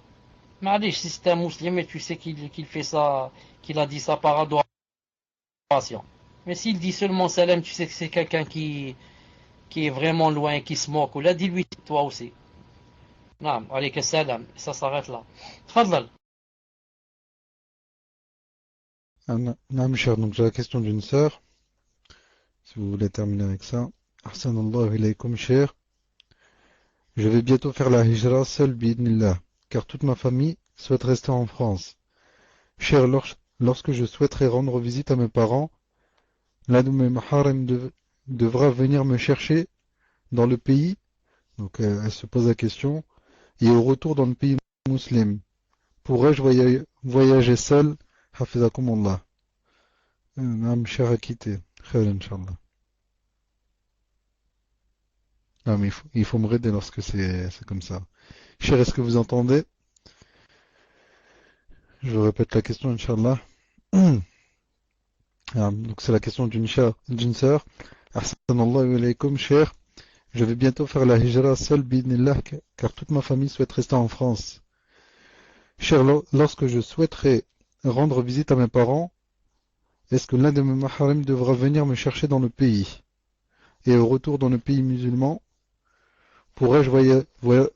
Mais si c'est un musulman et tu sais qu'il fait ça, qu'il a dit ça par adoration. Mais s'il dit seulement salam, tu sais que c'est quelqu'un qui est vraiment loin, qui se moque, ou là, dis-lui toi aussi. Non, alayk salam. Ça s'arrête là. Tfadlal. Naam, cher, donc j'ai la question d'une sœur. Si vous voulez terminer avec ça. Ahsanallahu ilaykum, cher. Je vais bientôt faire la hijra seul, bi'idnillah, car toute ma famille souhaite rester en France. Cher, lorsque je souhaiterai rendre visite à mes parents, l'un de mes maharim devra venir me chercher dans le pays. Donc elle se pose la question. Et au retour dans le pays musulman, pourrais-je voyager seul? Hafizakumullah. Naam, cher à quitter. Khair, Inch'Allah. Ah, mais il faut me raider lorsque c'est comme ça. Cher, est-ce que vous entendez? Je répète la question, Inch'Allah. Donc c'est la question d'une sœur. Ahsanallahu ilaykum, cher. Je vais bientôt faire la hijra seul, bidnillah, car toute ma famille souhaite rester en France. Cher, lorsque je souhaiterai rendre visite à mes parents, est-ce que l'un de mes maharim devra venir me chercher dans le pays? Et au retour dans le pays musulman, pourrais-je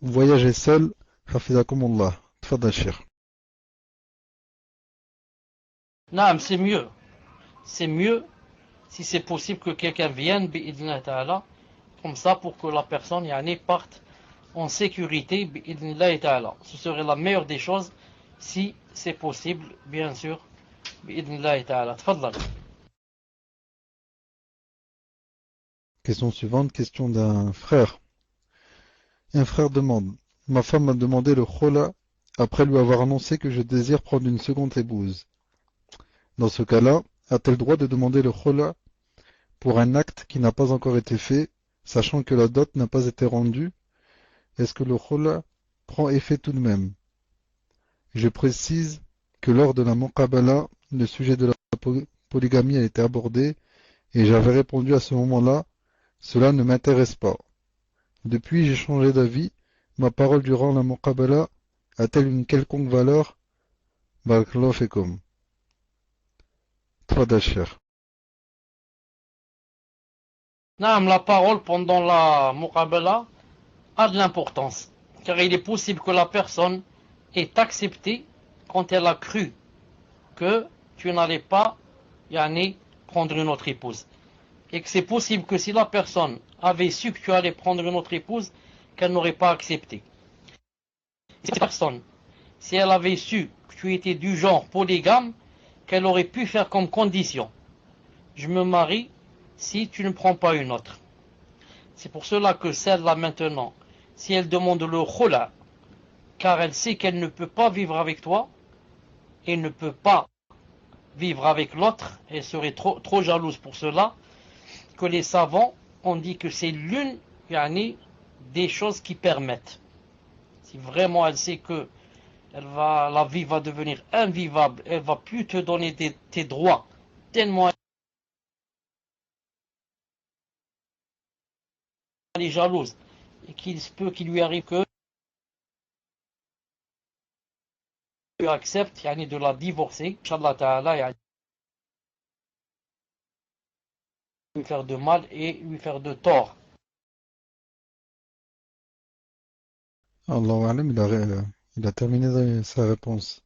voyager seul? Hafizakumullah. Tfadal, cher. Non, c'est mieux. C'est mieux si c'est possible que quelqu'un vienne, bi'idnillah ta'ala, comme ça pour que la personne yani, parte en sécurité, bi'idnillah ta'ala. Ce serait la meilleure des choses si c'est possible, bien sûr, bi'idnillah ta'ala. Tfadlal. Question suivante, question d'un frère. Un frère demande, ma femme m'a demandé le khola après lui avoir annoncé que je désire prendre une seconde épouse. Dans ce cas-là, a-t-elle droit de demander le khola pour un acte qui n'a pas encore été fait, sachant que la dot n'a pas été rendue? Est-ce que le khola prend effet tout de même? Je précise que lors de la muqabala, le sujet de la polygamie a été abordé et j'avais répondu à ce moment-là, cela ne m'intéresse pas. Depuis, j'ai changé d'avis. Ma parole durant la muqabala a-t-elle une quelconque valeur? Barakallahu fikum. Tfadal, cher. Naam, la parole pendant la muqabala a de l'importance, car il est possible que la personne ait accepté quand elle a cru que tu n'allais pas prendre une autre épouse. Et que c'est possible que si la personne avait su que tu allais prendre une autre épouse, qu'elle n'aurait pas accepté. Cette personne, si elle avait su que tu étais du genre polygame, qu'elle aurait pu faire comme condition: je me marie si tu ne prends pas une autre. C'est pour cela que celle-là maintenant, si elle demande le khula, car elle sait qu'elle ne peut pas vivre avec toi, et ne peut pas vivre avec l'autre, elle serait trop jalouse pour cela, que les savants ont dit que c'est l'une des choses qui permettent. Si vraiment elle sait que la vie va devenir invivable, elle va plus te donner tes droits, tellement elle est jalouse, et qu'il se peut qu'il lui arrive que tu acceptes de la divorcer, Inch'Allah Ta'ala, lui faire de mal et lui faire de tort. Allahu Alam, il a terminé sa réponse.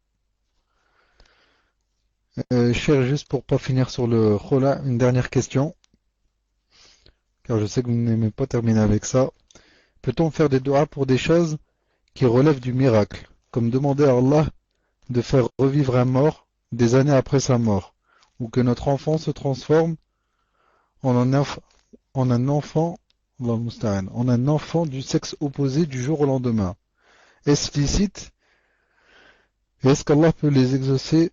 Cher, juste pour pas finir sur le khola, une dernière question, car je sais que vous n'aimez pas terminer avec ça. Peut-on faire des doigts pour des choses qui relèvent du miracle, comme demander à Allah de faire revivre un mort des années après sa mort, ou que notre enfant se transforme en un enfant, Allah musta'an, en un enfant du sexe opposé du jour au lendemain? Est-ce licite? Et est-ce qu'Allah peut les exaucer?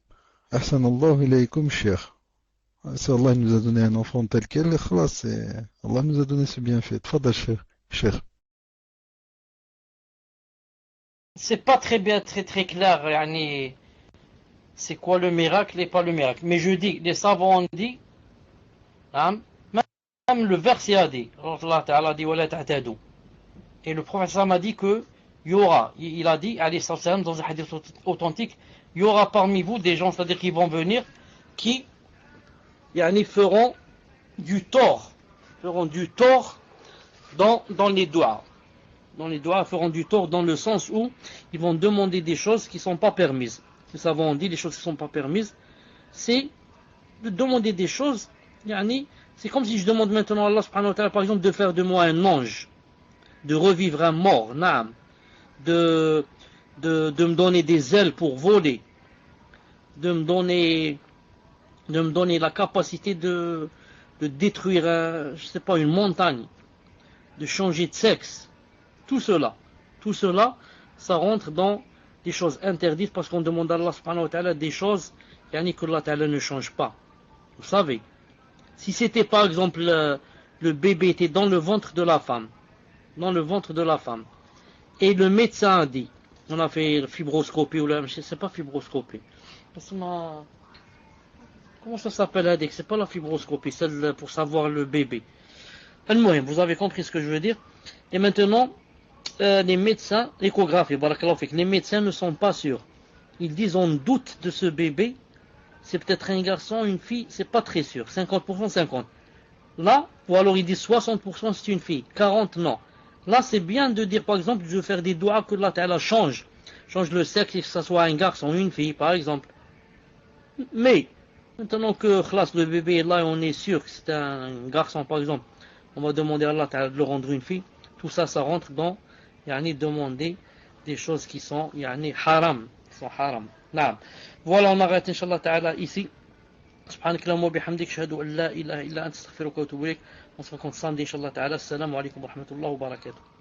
Ahsanallahu ilaykum, cher. Si Allah nous a donné un enfant tel quel, khlas, Allah nous a donné ce bienfait. Tfadal, cher. C'est pas très bien, très clair, c'est quoi le miracle et pas le miracle. Mais je dis, les savants ont dit, hein, même le verset a dit, Allah Ta'ala dit, Wala ta'tadu. Et le professeur m'a dit que il y aura, il a dit, alayhi salam, dans un hadith authentique, il y aura parmi vous des gens, c'est-à-dire qui vont venir, qui feront du tort dans les doigts. Dans les doigts, feront du tort dans le sens où ils vont demander des choses qui ne sont pas permises. Les savants ont dit, les choses qui ne sont pas permises, c'est de demander des choses, c'est comme si je demande maintenant à Allah subhanahu wa ta'ala, par exemple, de faire de moi un ange, de revivre un mort, naam, de me donner des ailes pour voler, de me donner la capacité de détruire, je sais pas, une montagne, de changer de sexe. Tout cela, ça rentre dans des choses interdites parce qu'on demande à Allah subhanahu wa ta'ala des choses que Allah ta'ala ne change pas. Vous savez, si c'était par exemple le bébé était dans le ventre de la femme, et le médecin a dit, on a fait fibroscopie ou là, je sais pas fibroscopie. Comment ça s'appelle, Adek? C'est pas la fibroscopie, celle pour savoir le bébé. Vous avez compris ce que je veux dire? Et maintenant, les médecins, l'échographie, les médecins ne sont pas sûrs. Ils disent on doute de ce bébé, c'est peut-être un garçon, une fille, c'est pas très sûr. 50%, 50%. Là, ou alors ils disent 60% c'est une fille, 40% non. Là, c'est bien de dire, par exemple, je veux faire des doigts que Allah Ta'ala change le sexe, que ce soit un garçon ou une fille, par exemple. Mais, maintenant que le bébé est là et on est sûr que c'est un garçon, par exemple, on va demander à Allah Ta'ala de le rendre une fille. Tout ça, ça rentre dans, demander des choses qui sont, haram. Naam. Voilà, on arrête, Inch'Allah Ta'ala, ici. سبحانك اللهم وبحمدك اشهد ان لا اله الا انت استغفرك واتوب اليك. On se rencontre samedi, Inch'Allah Ta'ala. Assalamu alaikum wa rahmatullahi wa barakatuh.